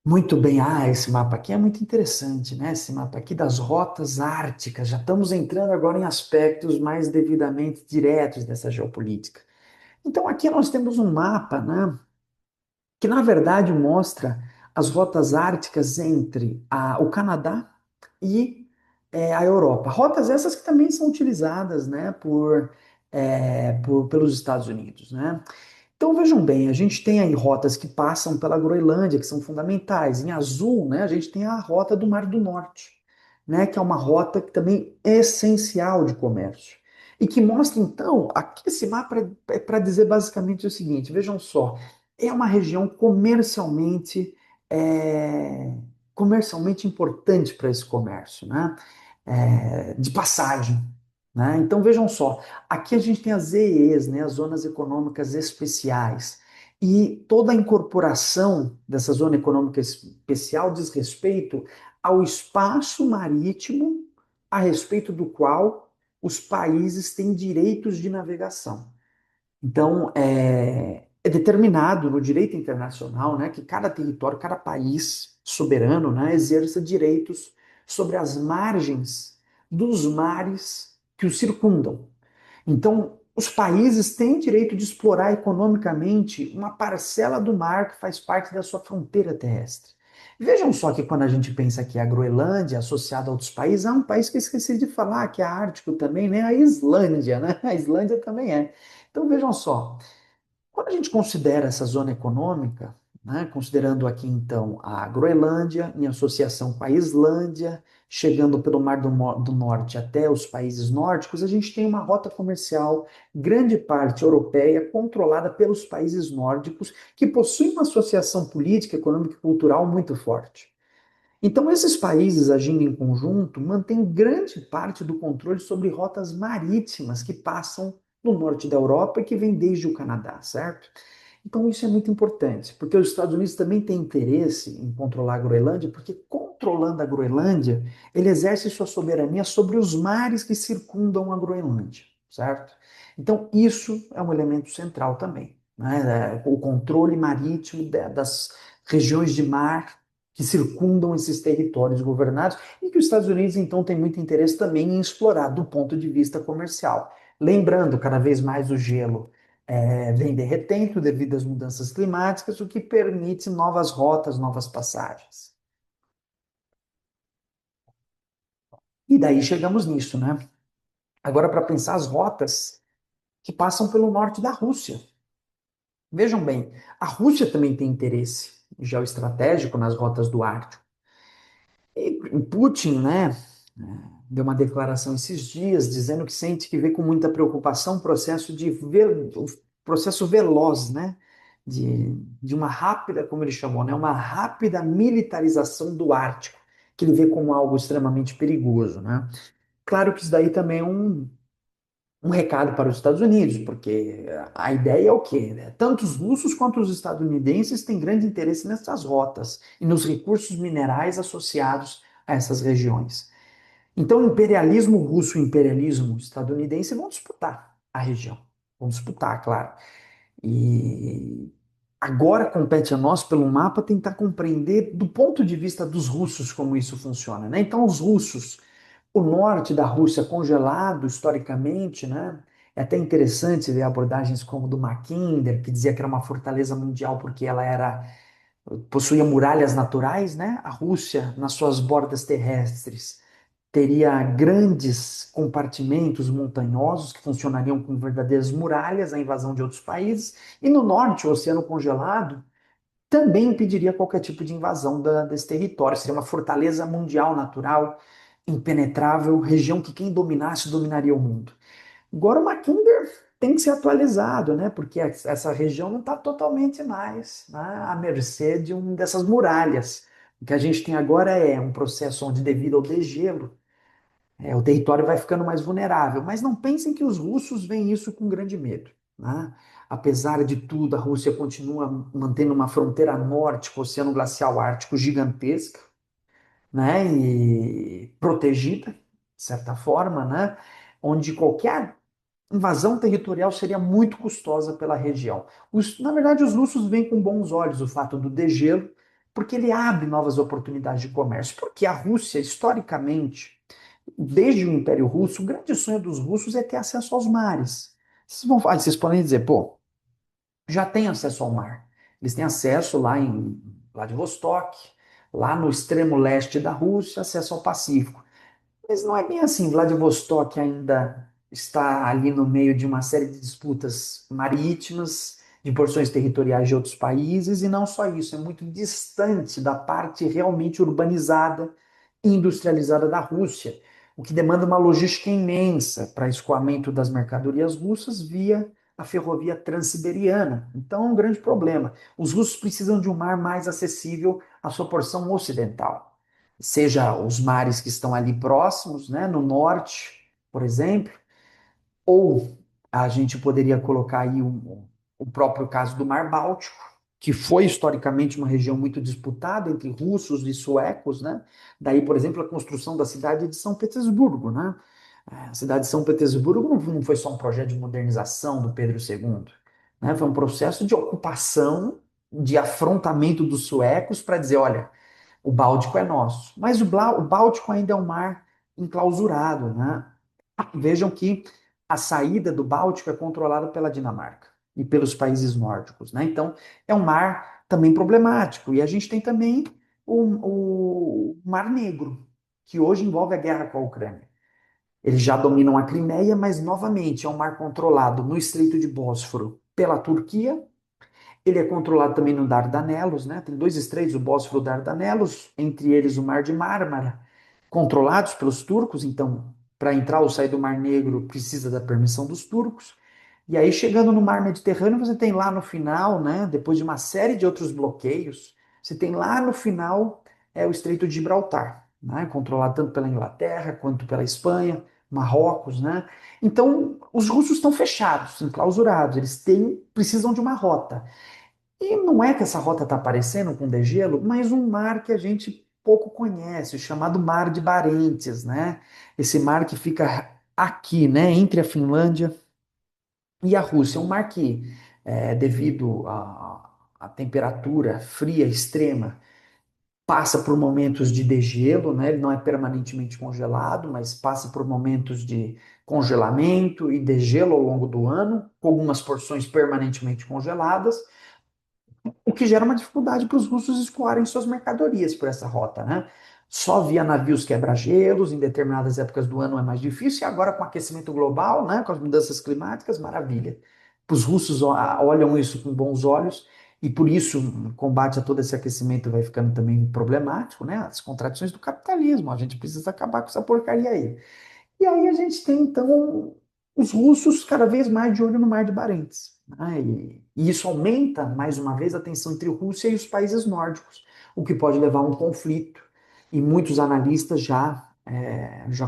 Muito bem, esse mapa aqui é muito interessante, né? Esse mapa aqui das rotas árticas. Já estamos entrando agora em aspectos mais devidamente diretos dessa geopolítica. Então, aqui nós temos um mapa, né, que na verdade mostra as rotas árticas entre o Canadá e a Europa. Rotas essas que também são utilizadas, né, pelos Estados Unidos, né? Então vejam bem, a gente tem aí rotas que passam pela Groenlândia, que são fundamentais. Em azul, né, a gente tem a rota do Mar do Norte, né, que é uma rota que também é essencial de comércio. E que mostra, então, aqui esse mapa é para dizer basicamente o seguinte: vejam só, é uma região é, comercialmente importante para esse comércio, né? De passagem. Né? Então vejam só, aqui a gente tem as ZEEs, né, as zonas econômicas especiais, e toda a incorporação dessa zona econômica especial diz respeito ao espaço marítimo a respeito do qual os países têm direitos de navegação. Então, é determinado no direito internacional, né, que cada território, cada país soberano, né, exerça direitos sobre as margens dos mares que o circundam. Então, os países têm direito de explorar economicamente uma parcela do mar que faz parte da sua fronteira terrestre. Vejam só que quando a gente pensa que a Groenlândia é associada a outros países, há um país que eu esqueci de falar, que é Ártico também, né? A Islândia, né? A Islândia também é. Então vejam só, quando a gente considera essa zona econômica, né, considerando aqui então a Groenlândia em associação com a Islândia, chegando pelo Mar do Norte até os países nórdicos, a gente tem uma rota comercial, grande parte europeia, controlada pelos países nórdicos, que possuem uma associação política, econômica e cultural muito forte. Então, esses países agindo em conjunto mantêm grande parte do controle sobre rotas marítimas que passam no norte da Europa e que vêm desde o Canadá, certo? Então, isso é muito importante, porque os Estados Unidos também têm interesse em controlar a Groenlândia, porque controlando a Groenlândia, ele exerce sua soberania sobre os mares que circundam a Groenlândia, certo? Então, isso é um elemento central também, né? O controle marítimo das regiões de mar que circundam esses territórios governados e que os Estados Unidos, então, têm muito interesse também em explorar do ponto de vista comercial. Lembrando, cada vez mais o gelo vem derretendo devido às mudanças climáticas, o que permite novas rotas, novas passagens. E daí chegamos nisso, né? Agora, para pensar as rotas que passam pelo norte da Rússia. Vejam bem, a Rússia também tem interesse geoestratégico nas rotas do Ártico. E Putin, né, deu uma declaração esses dias dizendo que sente que vê com muita preocupação o processo veloz, né, de uma rápida, como ele chamou, né, uma rápida militarização do Ártico, que ele vê como algo extremamente perigoso, né? Claro que isso daí também é um recado para os Estados Unidos, porque a ideia é o quê? Né? Tanto os russos quanto os estadunidenses têm grande interesse nessas rotas e nos recursos minerais associados a essas regiões. Então, o imperialismo russo e o imperialismo estadunidense vão disputar a região. Vão disputar, claro. E agora compete a nós, pelo mapa, tentar compreender do ponto de vista dos russos como isso funciona, né? Então, os russos, o norte da Rússia congelado historicamente, né? É até interessante ver abordagens como do Mackinder, que dizia que era uma fortaleza mundial porque ela era possuía muralhas naturais, né? A Rússia, nas suas bordas terrestres, teria grandes compartimentos montanhosos que funcionariam como verdadeiras muralhas à invasão de outros países, e no norte, o oceano congelado também impediria qualquer tipo de invasão desse território. Seria uma fortaleza mundial natural, impenetrável, região que quem dominasse dominaria o mundo. Agora o Mackinder tem que ser atualizado, né? Porque essa região não está totalmente mais, né, à mercê de dessas muralhas. O que a gente tem agora é um processo onde, devido ao degelo, o território vai ficando mais vulnerável. Mas não pensem que os russos veem isso com grande medo, né? Apesar de tudo, a Rússia continua mantendo uma fronteira norte com o Oceano Glacial Ártico gigantesca, né? E protegida, de certa forma, né? Onde qualquer invasão territorial seria muito custosa pela região. Na verdade, os russos veem com bons olhos o fato do degelo, porque ele abre novas oportunidades de comércio. Porque a Rússia, historicamente, desde o Império Russo, o grande sonho dos russos é ter acesso aos mares. Vocês podem dizer, pô, já tem acesso ao mar. Eles têm acesso lá em Vladivostok, lá no extremo leste da Rússia, acesso ao Pacífico. Mas não é bem assim. Vladivostok ainda está ali no meio de uma série de disputas marítimas, de porções territoriais de outros países, e não só isso, é muito distante da parte realmente urbanizada e industrializada da Rússia, o que demanda uma logística imensa para escoamento das mercadorias russas via a ferrovia transiberiana. Então é um grande problema. Os russos precisam de um mar mais acessível à sua porção ocidental, seja os mares que estão ali próximos, né, no norte, por exemplo, ou a gente poderia colocar aí o próprio caso do Mar Báltico, que foi historicamente uma região muito disputada entre russos e suecos, né? Daí, por exemplo, a construção da cidade de São Petersburgo, né? A cidade de São Petersburgo não foi só um projeto de modernização do Pedro II, né? Foi um processo de ocupação, de afrontamento dos suecos para dizer, olha, o Báltico é nosso. Mas o Báltico ainda é um mar enclausurado, né? Vejam que a saída do Báltico é controlada pela Dinamarca e pelos países nórdicos, né? Então, é um mar também problemático. E a gente tem também o Mar Negro, que hoje envolve a guerra com a Ucrânia. Eles já dominam a Crimeia, mas novamente é um mar controlado no Estreito de Bósforo pela Turquia. Ele é controlado também no Dardanelos, né? Tem dois estreitos, o Bósforo e o Dardanelos, entre eles o Mar de Mármara, controlados pelos turcos. Então, para entrar ou sair do Mar Negro precisa da permissão dos turcos. E aí, chegando no Mar Mediterrâneo, você tem lá no final, né? Depois de uma série de outros bloqueios, você tem lá no final o Estreito de Gibraltar, né? Controlado tanto pela Inglaterra quanto pela Espanha, Marrocos, né? Então, os russos estão fechados, enclausurados, eles precisam de uma rota. E não é que essa rota está aparecendo com degelo, mas um mar que a gente pouco conhece, o chamado Mar de Barentes, né? Esse mar que fica aqui, né, entre a Finlândia e a Rússia. Um mar que, devido à temperatura fria extrema, passa por momentos de degelo, né? Ele não é permanentemente congelado, mas passa por momentos de congelamento e degelo ao longo do ano, com algumas porções permanentemente congeladas, o que gera uma dificuldade para os russos escoarem suas mercadorias por essa rota, né? Só via navios quebra-gelos, em determinadas épocas do ano é mais difícil, e agora com o aquecimento global, né, com as mudanças climáticas, maravilha. Os russos olham isso com bons olhos, e por isso o combate a todo esse aquecimento vai ficando também problemático, né? As contradições do capitalismo, a gente precisa acabar com essa porcaria aí. E aí a gente tem, então, os russos cada vez mais de olho no Mar de Barents, né? E isso aumenta, mais uma vez, a tensão entre a Rússia e os países nórdicos, o que pode levar a um conflito. E muitos analistas já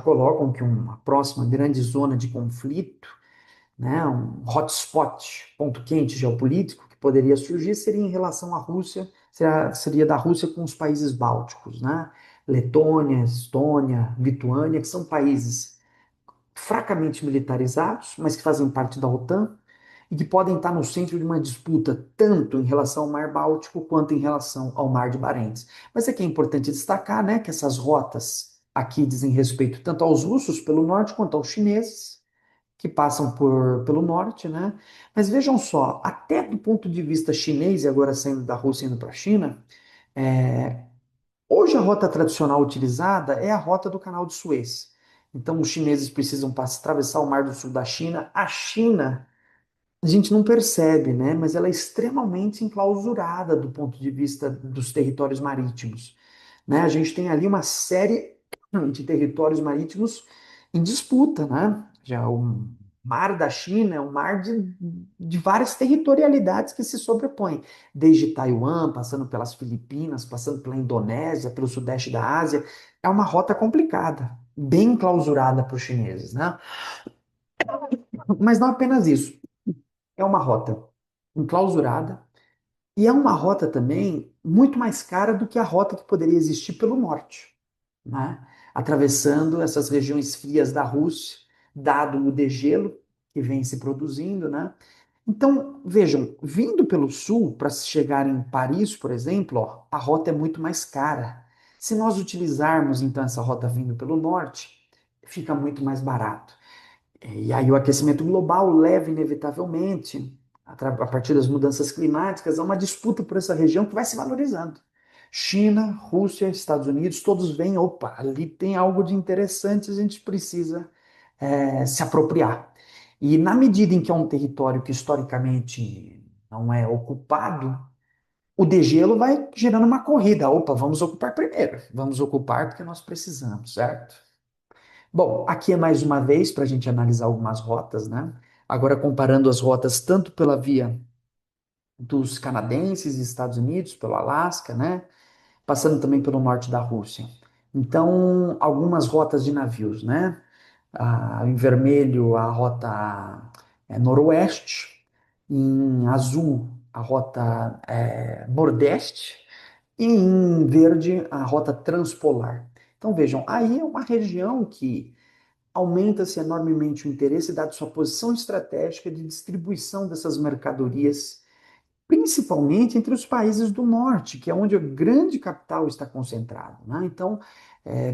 colocam que uma próxima grande zona de conflito, né, um hotspot, ponto quente geopolítico, que poderia surgir, seria em relação à Rússia, seria da Rússia com os países bálticos, né? Letônia, Estônia, Lituânia, que são países fracamente militarizados, mas que fazem parte da OTAN e que podem estar no centro de uma disputa tanto em relação ao Mar Báltico quanto em relação ao Mar de Barents. Mas aqui é importante destacar, né, que essas rotas aqui dizem respeito tanto aos russos pelo norte quanto aos chineses que passam pelo norte, né? Mas vejam só, até do ponto de vista chinês e agora saindo da Rússia e indo para a China, é, hoje a rota tradicional utilizada é a rota do Canal de Suez. Então os chineses precisam atravessar o Mar do Sul da China. A China, a gente não percebe, né? Mas ela é extremamente enclausurada do ponto de vista dos territórios marítimos, né? A gente tem ali uma série de territórios marítimos em disputa, né? Já o Mar da China é um mar de várias territorialidades que se sobrepõem, desde Taiwan, passando pelas Filipinas, passando pela Indonésia, pelo sudeste da Ásia. É uma rota complicada, bem enclausurada para os chineses, né? Mas não apenas isso. É uma rota enclausurada e é uma rota também muito mais cara do que a rota que poderia existir pelo norte, né? Atravessando essas regiões frias da Rússia, dado o degelo que vem se produzindo, né? Então, vejam, vindo pelo sul para chegar em Paris, por exemplo, ó, a rota é muito mais cara. Se nós utilizarmos então essa rota vindo pelo norte, fica muito mais barato. E aí o aquecimento global leva inevitavelmente, a partir das mudanças climáticas, a uma disputa por essa região que vai se valorizando. China, Rússia, Estados Unidos, todos veem, opa, ali tem algo de interessante, a gente precisa se apropriar. E na medida em que é um território que historicamente não é ocupado, o degelo vai gerando uma corrida. Opa, vamos ocupar primeiro, vamos ocupar porque nós precisamos, certo? Bom, aqui é mais uma vez para a gente analisar algumas rotas, né? Agora comparando as rotas tanto pela via dos canadenses e Estados Unidos, pelo Alasca, né? Passando também pelo norte da Rússia. Então, algumas rotas de navios, né? Em vermelho, a rota noroeste, em azul, a rota nordeste, e em verde, a rota transpolar. Então, vejam, aí é uma região que aumenta-se enormemente o interesse, dado sua posição estratégica de distribuição dessas mercadorias, principalmente entre os países do norte, que é onde o grande capital está concentrado, né? Então,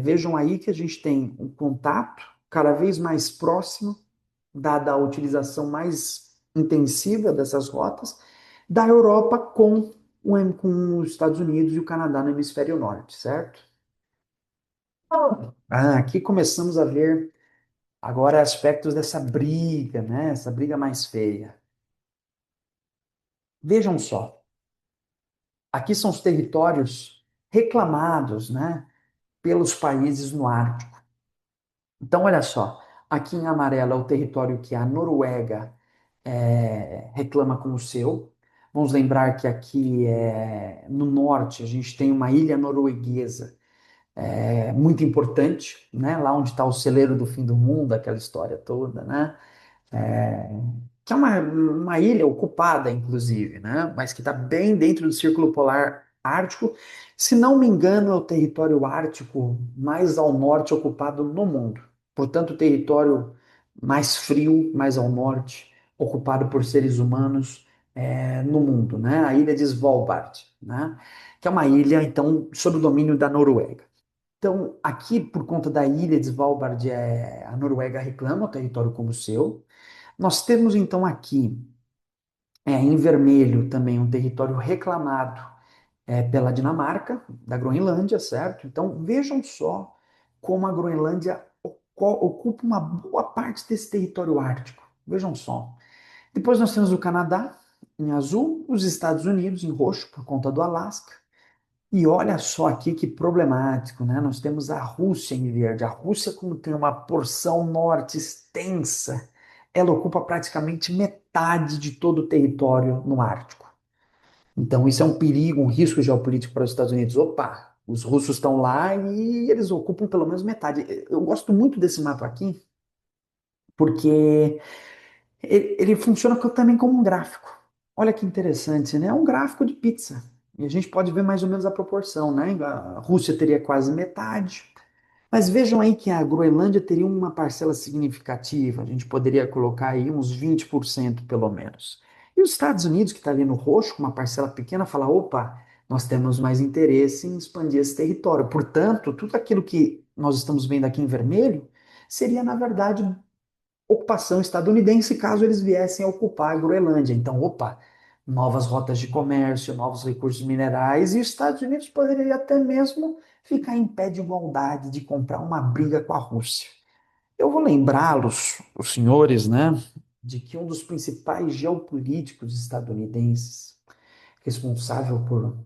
vejam aí que a gente tem um contato cada vez mais próximo dada a utilização mais intensiva dessas rotas, da Europa com os Estados Unidos e o Canadá no hemisfério norte, certo? Aqui começamos a ver agora aspectos dessa briga, né? Essa briga mais feia. Vejam só, aqui são os territórios reclamados, né, pelos países no Ártico. Então, olha só, aqui em amarelo é o território que a Noruega reclama como seu. Vamos lembrar que aqui no norte a gente tem uma ilha norueguesa muito importante, né? Lá onde está o celeiro do fim do mundo, aquela história toda, né? É, que é uma ilha ocupada, inclusive, né? Mas que está bem dentro do Círculo Polar Ártico. Se não me engano, é o território ártico mais ao norte ocupado no mundo. Portanto, o território mais frio, mais ao norte, ocupado por seres humanos no mundo, né? A ilha de Svalbard, né? Que é uma ilha, então, sob o domínio da Noruega. Então, aqui, por conta da ilha de Svalbard, a Noruega reclama o território como seu. Nós temos então aqui, em vermelho, também um território reclamado pela Dinamarca, da Groenlândia, certo? Então vejam só como a Groenlândia ocupa uma boa parte desse território ártico. Vejam só. Depois nós temos o Canadá, em azul, os Estados Unidos, em roxo, por conta do Alasca. E olha só aqui que problemático, né? Nós temos a Rússia em verde. A Rússia, como tem uma porção norte extensa, ela ocupa praticamente metade de todo o território no Ártico. Então, isso é um perigo, um risco geopolítico para os Estados Unidos. Opa, os russos estão lá e eles ocupam pelo menos metade. Eu gosto muito desse mapa aqui, porque ele funciona também como um gráfico. Olha que interessante, né? É um gráfico de pizza. E a gente pode ver mais ou menos a proporção, né? A Rússia teria quase metade. Mas vejam aí que a Groenlândia teria uma parcela significativa. A gente poderia colocar aí uns 20% pelo menos. E os Estados Unidos, que está ali no roxo, com uma parcela pequena, fala: opa, nós temos mais interesse em expandir esse território. Portanto, tudo aquilo que nós estamos vendo aqui em vermelho seria, na verdade, ocupação estadunidense caso eles viessem a ocupar a Groenlândia. Então, opa, novas rotas de comércio, novos recursos minerais, e os Estados Unidos poderiam até mesmo ficar em pé de igualdade de comprar uma briga com a Rússia. Eu vou lembrá-los, os senhores, né, de que um dos principais geopolíticos estadunidenses, responsável por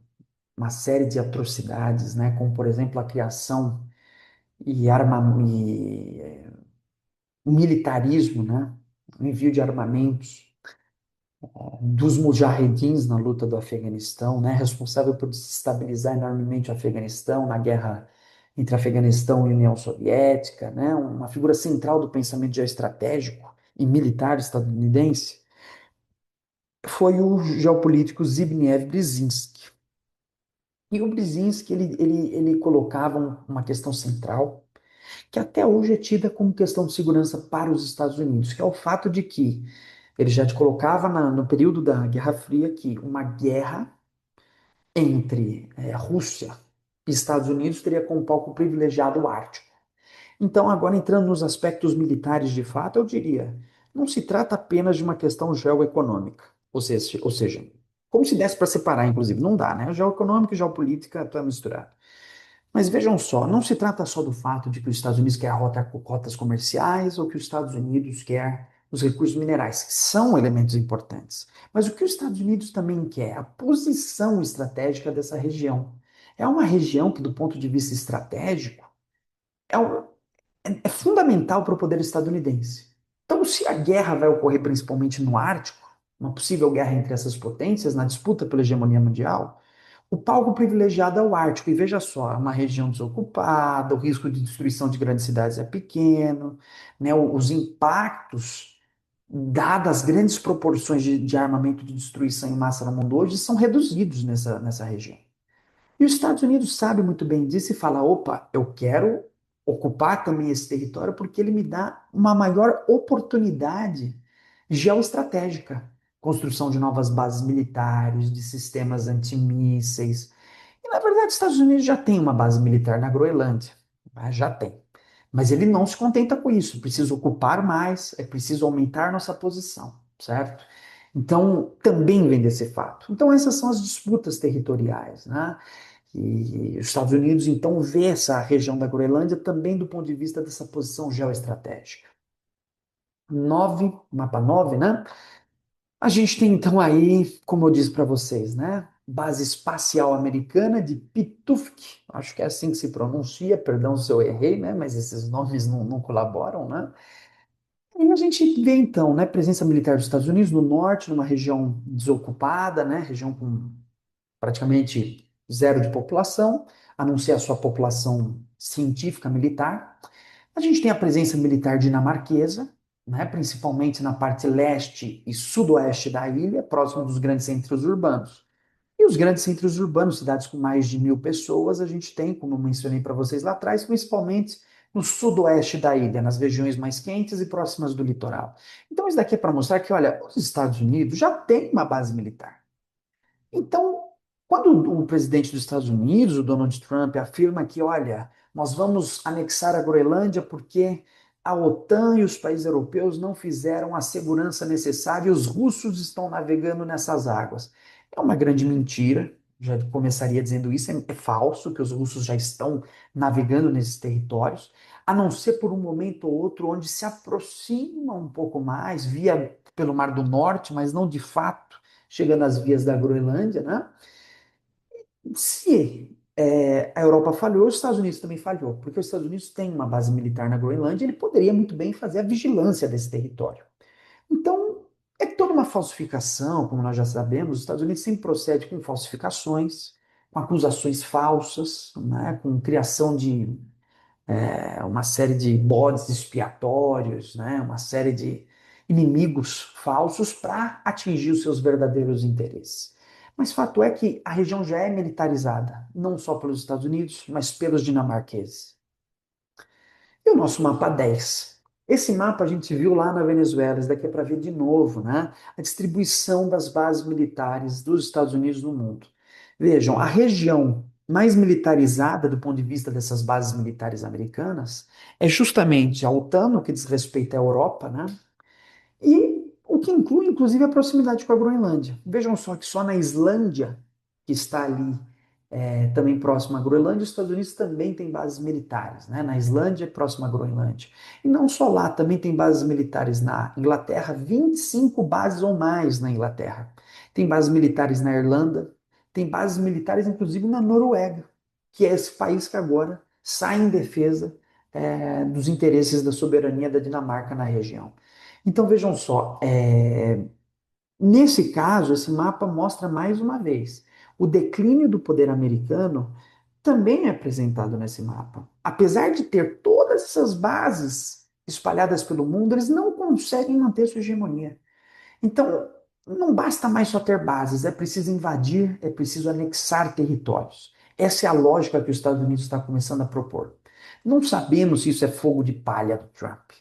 uma série de atrocidades, né, como por exemplo a criação e o militarismo, né, o envio de armamentos dos mujahedins na luta do Afeganistão, né, responsável por desestabilizar enormemente o Afeganistão na guerra entre Afeganistão e União Soviética, né, uma figura central do pensamento geoestratégico e militar estadunidense, foi o geopolítico Zbigniew Brzezinski. E o Brzezinski, ele colocava uma questão central, que até hoje é tida como questão de segurança para os Estados Unidos, que é o fato de que ele já te colocava no período da Guerra Fria que uma guerra entre Rússia e Estados Unidos teria como palco privilegiado o Ártico. Então, agora entrando nos aspectos militares de fato, eu diria, não se trata apenas de uma questão geoeconômica, ou seja, como se desse para separar, inclusive, não dá, né? Geoeconômica e geopolítica estão misturados. Mas vejam só, não se trata só do fato de que os Estados Unidos quer rotas comerciais ou que os Estados Unidos quer os recursos minerais, que são elementos importantes. Mas o que os Estados Unidos também quer? A posição estratégica dessa região. É uma região que, do ponto de vista estratégico, é, é fundamental para o poder estadunidense. Então, se a guerra vai ocorrer principalmente no Ártico, uma possível guerra entre essas potências, na disputa pela hegemonia mundial, o palco privilegiado é o Ártico, e veja só, é uma região desocupada, o risco de destruição de grandes cidades é pequeno, né, os impactos, dadas as grandes proporções de armamento de destruição em massa no mundo hoje, são reduzidos nessa região. E os Estados Unidos sabe muito bem disso e fala: opa, eu quero ocupar também esse território porque ele me dá uma maior oportunidade geoestratégica. Construção de novas bases militares, de sistemas antimísseis. E, na verdade, os Estados Unidos já tem uma base militar na Groenlândia. Já tem. Mas ele não se contenta com isso, precisa ocupar mais, é preciso aumentar nossa posição, certo? Então, também vem desse fato. Então, essas são as disputas territoriais, né? E os Estados Unidos, então, vê essa região da Groenlândia também do ponto de vista dessa posição geoestratégica. 9, mapa 9, né? A gente tem, então, aí, como eu disse para vocês, né? Base espacial americana de Pituffik, acho que é assim que se pronuncia, perdão se eu errei, né? Mas esses nomes não colaboram, né? E a gente vê então, né, presença militar dos Estados Unidos no norte, numa região desocupada, né, região com praticamente zero de população, a não ser a sua população científica militar. A gente tem a presença militar dinamarquesa, né, principalmente na parte leste e sudoeste da ilha, próximo dos grandes centros urbanos. E os grandes centros urbanos, cidades com mais de 1.000 pessoas, a gente tem, como eu mencionei para vocês lá atrás, principalmente no sudoeste da ilha, nas regiões mais quentes e próximas do litoral. Então, isso daqui é para mostrar que, olha, os Estados Unidos já têm uma base militar. Então, quando o presidente dos Estados Unidos, o Donald Trump, afirma que, olha, nós vamos anexar a Groenlândia porque a OTAN e os países europeus não fizeram a segurança necessária e os russos estão navegando nessas águas. É uma grande mentira, já começaria dizendo isso, é falso que os russos já estão navegando nesses territórios, a não ser por um momento ou outro onde se aproxima um pouco mais, via pelo Mar do Norte, mas não de fato chega nas vias da Groenlândia, né? Se a Europa falhou, os Estados Unidos também falhou, porque os Estados Unidos têm uma base militar na Groenlândia, ele poderia muito bem fazer a vigilância desse território. Então, é toda uma falsificação, como nós já sabemos, os Estados Unidos sempre procede com falsificações, com acusações falsas, né, com criação de uma série de bodes expiatórios, né, uma série de inimigos falsos para atingir os seus verdadeiros interesses. Mas fato é que a região já é militarizada, não só pelos Estados Unidos, mas pelos dinamarqueses. E o nosso mapa 10? Esse mapa a gente viu lá na Venezuela, isso daqui é para ver de novo, né? A distribuição das bases militares dos Estados Unidos no mundo. Vejam, a região mais militarizada do ponto de vista dessas bases militares americanas é justamente a OTAN, no que diz respeito à Europa, né? E o que inclui, inclusive, a proximidade com a Groenlândia. Vejam só que só na Islândia, que está ali também próximo à Groenlândia, os Estados Unidos também tem bases militares, né? Na Islândia, próximo à Groenlândia. E não só lá, também tem bases militares na Inglaterra, 25 bases ou mais na Inglaterra. Tem bases militares na Irlanda, tem bases militares, inclusive, na Noruega, que é esse país que agora sai em defesa dos interesses da soberania da Dinamarca na região. Então vejam só, nesse caso, esse mapa mostra mais uma vez o declínio do poder americano também é apresentado nesse mapa. Apesar de ter todas essas bases espalhadas pelo mundo, eles não conseguem manter sua hegemonia. Então, não basta mais só ter bases, é preciso invadir, é preciso anexar territórios. Essa é a lógica que os Estados Unidos está começando a propor. Não sabemos se isso é fogo de palha do Trump.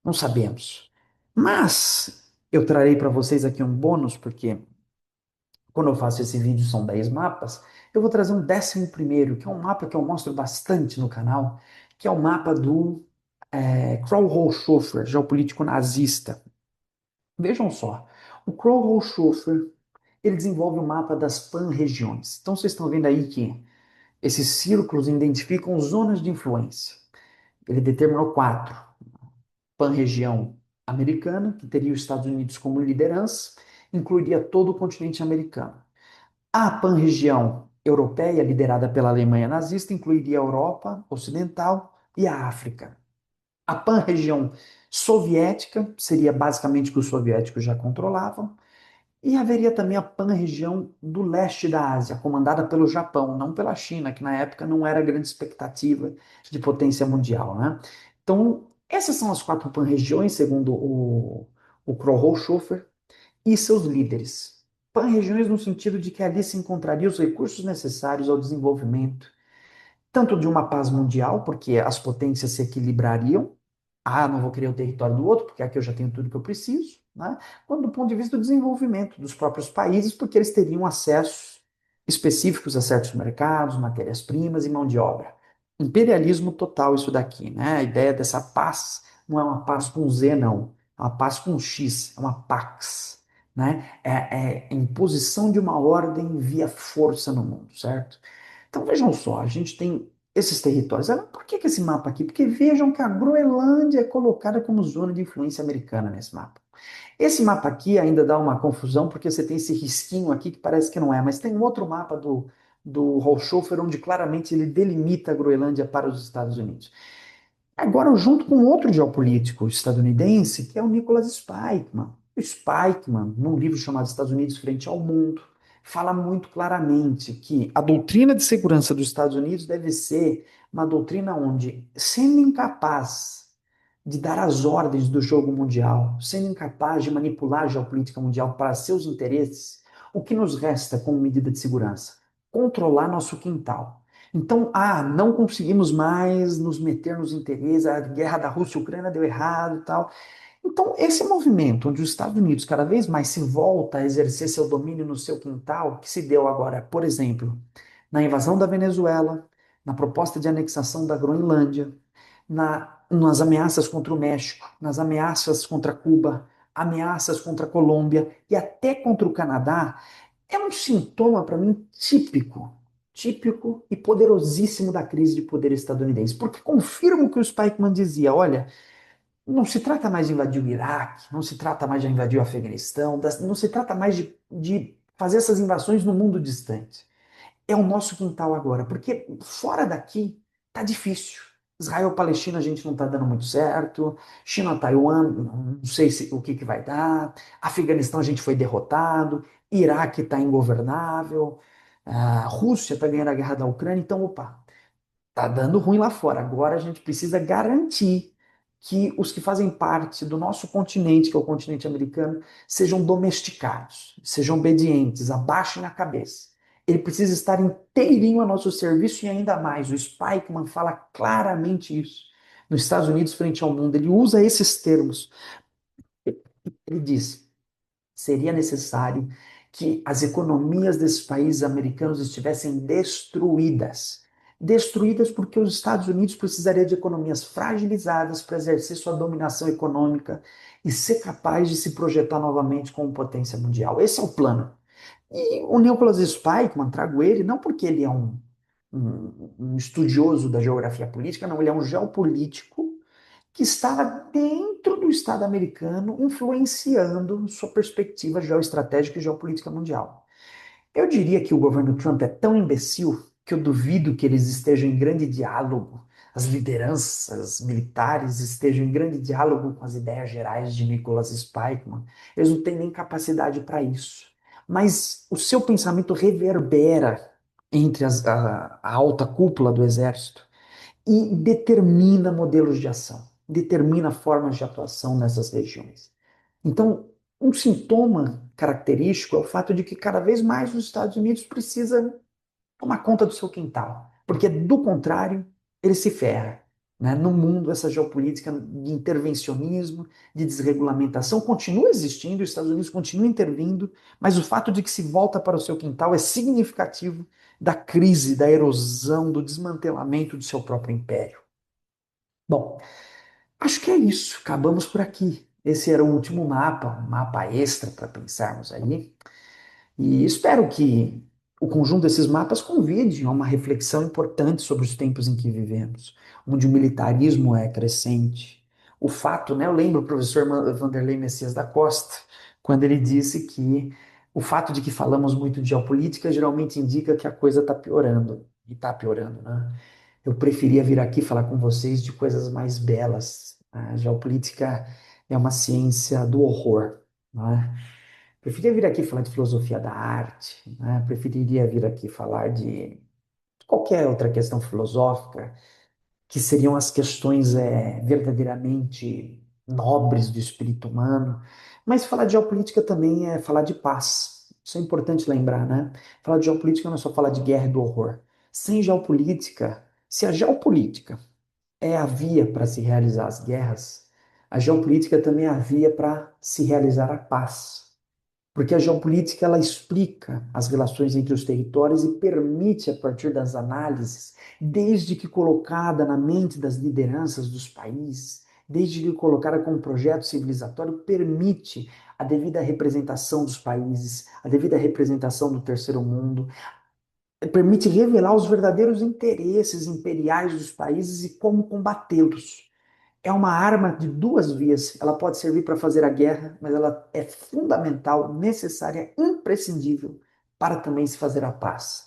Não sabemos. Mas eu trarei para vocês aqui um bônus, porque quando eu faço esse vídeo são 10 mapas, eu vou trazer um 11º, que é um mapa que eu mostro bastante no canal, que é o mapa do Kroll geopolítico nazista. Vejam só, o Kroll, ele desenvolve o mapa das pan-regiões. Então vocês estão vendo aí que esses círculos identificam zonas de influência. Ele determinou 4. Pan-região americana, que teria os Estados Unidos como liderança, incluiria todo o continente americano. A pan-região europeia, liderada pela Alemanha nazista, incluiria a Europa Ocidental e a África. A pan-região soviética seria basicamente o que os soviéticos já controlavam, e haveria também a pan-região do leste da Ásia, comandada pelo Japão, não pela China, que na época não era grande expectativa de potência mundial, né? Então, essas são as 4 pan-regiões, segundo o Kroll e seus líderes. Pan-regiões no sentido de que ali se encontrariam os recursos necessários ao desenvolvimento, tanto de uma paz mundial, porque as potências se equilibrariam, não vou querer o território do outro, porque aqui eu já tenho tudo que eu preciso, né? Quanto do ponto de vista do desenvolvimento dos próprios países, porque eles teriam acessos específicos a certos mercados, matérias-primas e mão de obra. imperialismo total isso daqui, né? A ideia dessa paz não é uma paz com Z, não. É uma paz com X, é uma pax, né? É a imposição de uma ordem via força no mundo, certo? Então vejam só, a gente tem esses territórios. Agora, por que esse mapa aqui? Porque vejam que a Groenlândia é colocada como zona de influência americana nesse mapa. Esse mapa aqui ainda dá uma confusão, porque você tem esse risquinho aqui que parece que não é, mas tem um outro mapa do Rolschoffer, onde claramente ele delimita a Groenlândia para os Estados Unidos. Agora, junto com outro geopolítico estadunidense, que é o Nicholas Spykman. O Spykman, num livro chamado Estados Unidos Frente ao Mundo, fala muito claramente que a doutrina de segurança dos Estados Unidos deve ser uma doutrina onde, sendo incapaz de dar as ordens do jogo mundial, sendo incapaz de manipular a geopolítica mundial para seus interesses, o que nos resta como medida de segurança? Controlar nosso quintal. Então, não conseguimos mais nos meter nos interesses, a guerra da Rússia e Ucrânia deu errado e tal. Então, esse movimento onde os Estados Unidos cada vez mais se volta a exercer seu domínio no seu quintal, que se deu agora, por exemplo, na invasão da Venezuela, na proposta de anexação da Groenlândia, nas ameaças contra o México, nas ameaças contra Cuba, ameaças contra a Colômbia e até contra o Canadá, é um sintoma, para mim, típico e poderosíssimo da crise de poder estadunidense. Porque confirma o que o Spykman dizia: olha, não se trata mais de invadir o Iraque, não se trata mais de invadir o Afeganistão, não se trata mais de fazer essas invasões no mundo distante. É o nosso quintal agora, porque fora daqui tá difícil. Israel-Palestina a gente não está dando muito certo, China-Taiwan, não sei o que vai dar, Afeganistão a gente foi derrotado, Iraque está ingovernável, a Rússia está ganhando a guerra da Ucrânia, então, opa, tá dando ruim lá fora. Agora a gente precisa garantir que os que fazem parte do nosso continente, que é o continente americano, sejam domesticados, sejam obedientes, abaixem a cabeça. Ele precisa estar inteirinho a nosso serviço e ainda mais. O Spykman fala claramente isso. Nos Estados Unidos, frente ao mundo, ele usa esses termos. Ele diz: seria necessário que as economias desses países americanos estivessem destruídas. Destruídas porque os Estados Unidos precisariam de economias fragilizadas para exercer sua dominação econômica e ser capaz de se projetar novamente como potência mundial. Esse é o plano. E o Nicholas Spykman, trago ele, não porque ele é um estudioso da geografia política, não, ele é um geopolítico que estava dentro do Estado americano, influenciando sua perspectiva geoestratégica e geopolítica mundial. Eu diria que o governo Trump é tão imbecil que eu duvido que eles estejam em grande diálogo, as lideranças militares estejam em grande diálogo com as ideias gerais de Nicholas Spykman. Eles não têm nem capacidade para isso. Mas o seu pensamento reverbera entre a alta cúpula do exército e determina modelos de ação, determina formas de atuação nessas regiões. Então, um sintoma característico é o fato de que cada vez mais os Estados Unidos precisa tomar conta do seu quintal, porque do contrário, ele se ferra. Né? No mundo, essa geopolítica de intervencionismo, de desregulamentação continua existindo, os Estados Unidos continuam intervindo, mas o fato de que se volta para o seu quintal é significativo da crise, da erosão, do desmantelamento do seu próprio império. Bom, acho que é isso. Acabamos por aqui. Esse era o último mapa, um mapa extra para pensarmos aí. E espero que o conjunto desses mapas convide a uma reflexão importante sobre os tempos em que vivemos, onde o militarismo é crescente. O fato, né? Eu lembro o professor Vanderlei Messias da Costa, quando ele disse que o fato de que falamos muito de geopolítica geralmente indica que a coisa está piorando. E está piorando, né? Eu preferia vir aqui falar com vocês de coisas mais belas. A geopolítica é uma ciência do horror, não é? Preferia vir aqui falar de filosofia da arte, né? Preferiria vir aqui falar de qualquer outra questão filosófica, que seriam as questões verdadeiramente nobres do espírito humano. Mas falar de geopolítica também é falar de paz. Isso é importante lembrar, né? Falar de geopolítica não é só falar de guerra e do horror. Sem geopolítica, se a geopolítica é a via para se realizar as guerras, a geopolítica também é a via para se realizar a paz. Porque a geopolítica ela explica as relações entre os territórios e permite, a partir das análises, desde que colocada na mente das lideranças dos países, desde que colocada como projeto civilizatório, permite a devida representação dos países, a devida representação do terceiro mundo, permite revelar os verdadeiros interesses imperiais dos países e como combatê-los. É uma arma de duas vias. Ela pode servir para fazer a guerra, mas ela é fundamental, necessária, imprescindível para também se fazer a paz.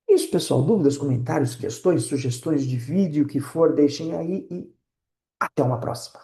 Isso, pessoal. Dúvidas, comentários, questões, sugestões de vídeo, o que for, deixem aí e até uma próxima.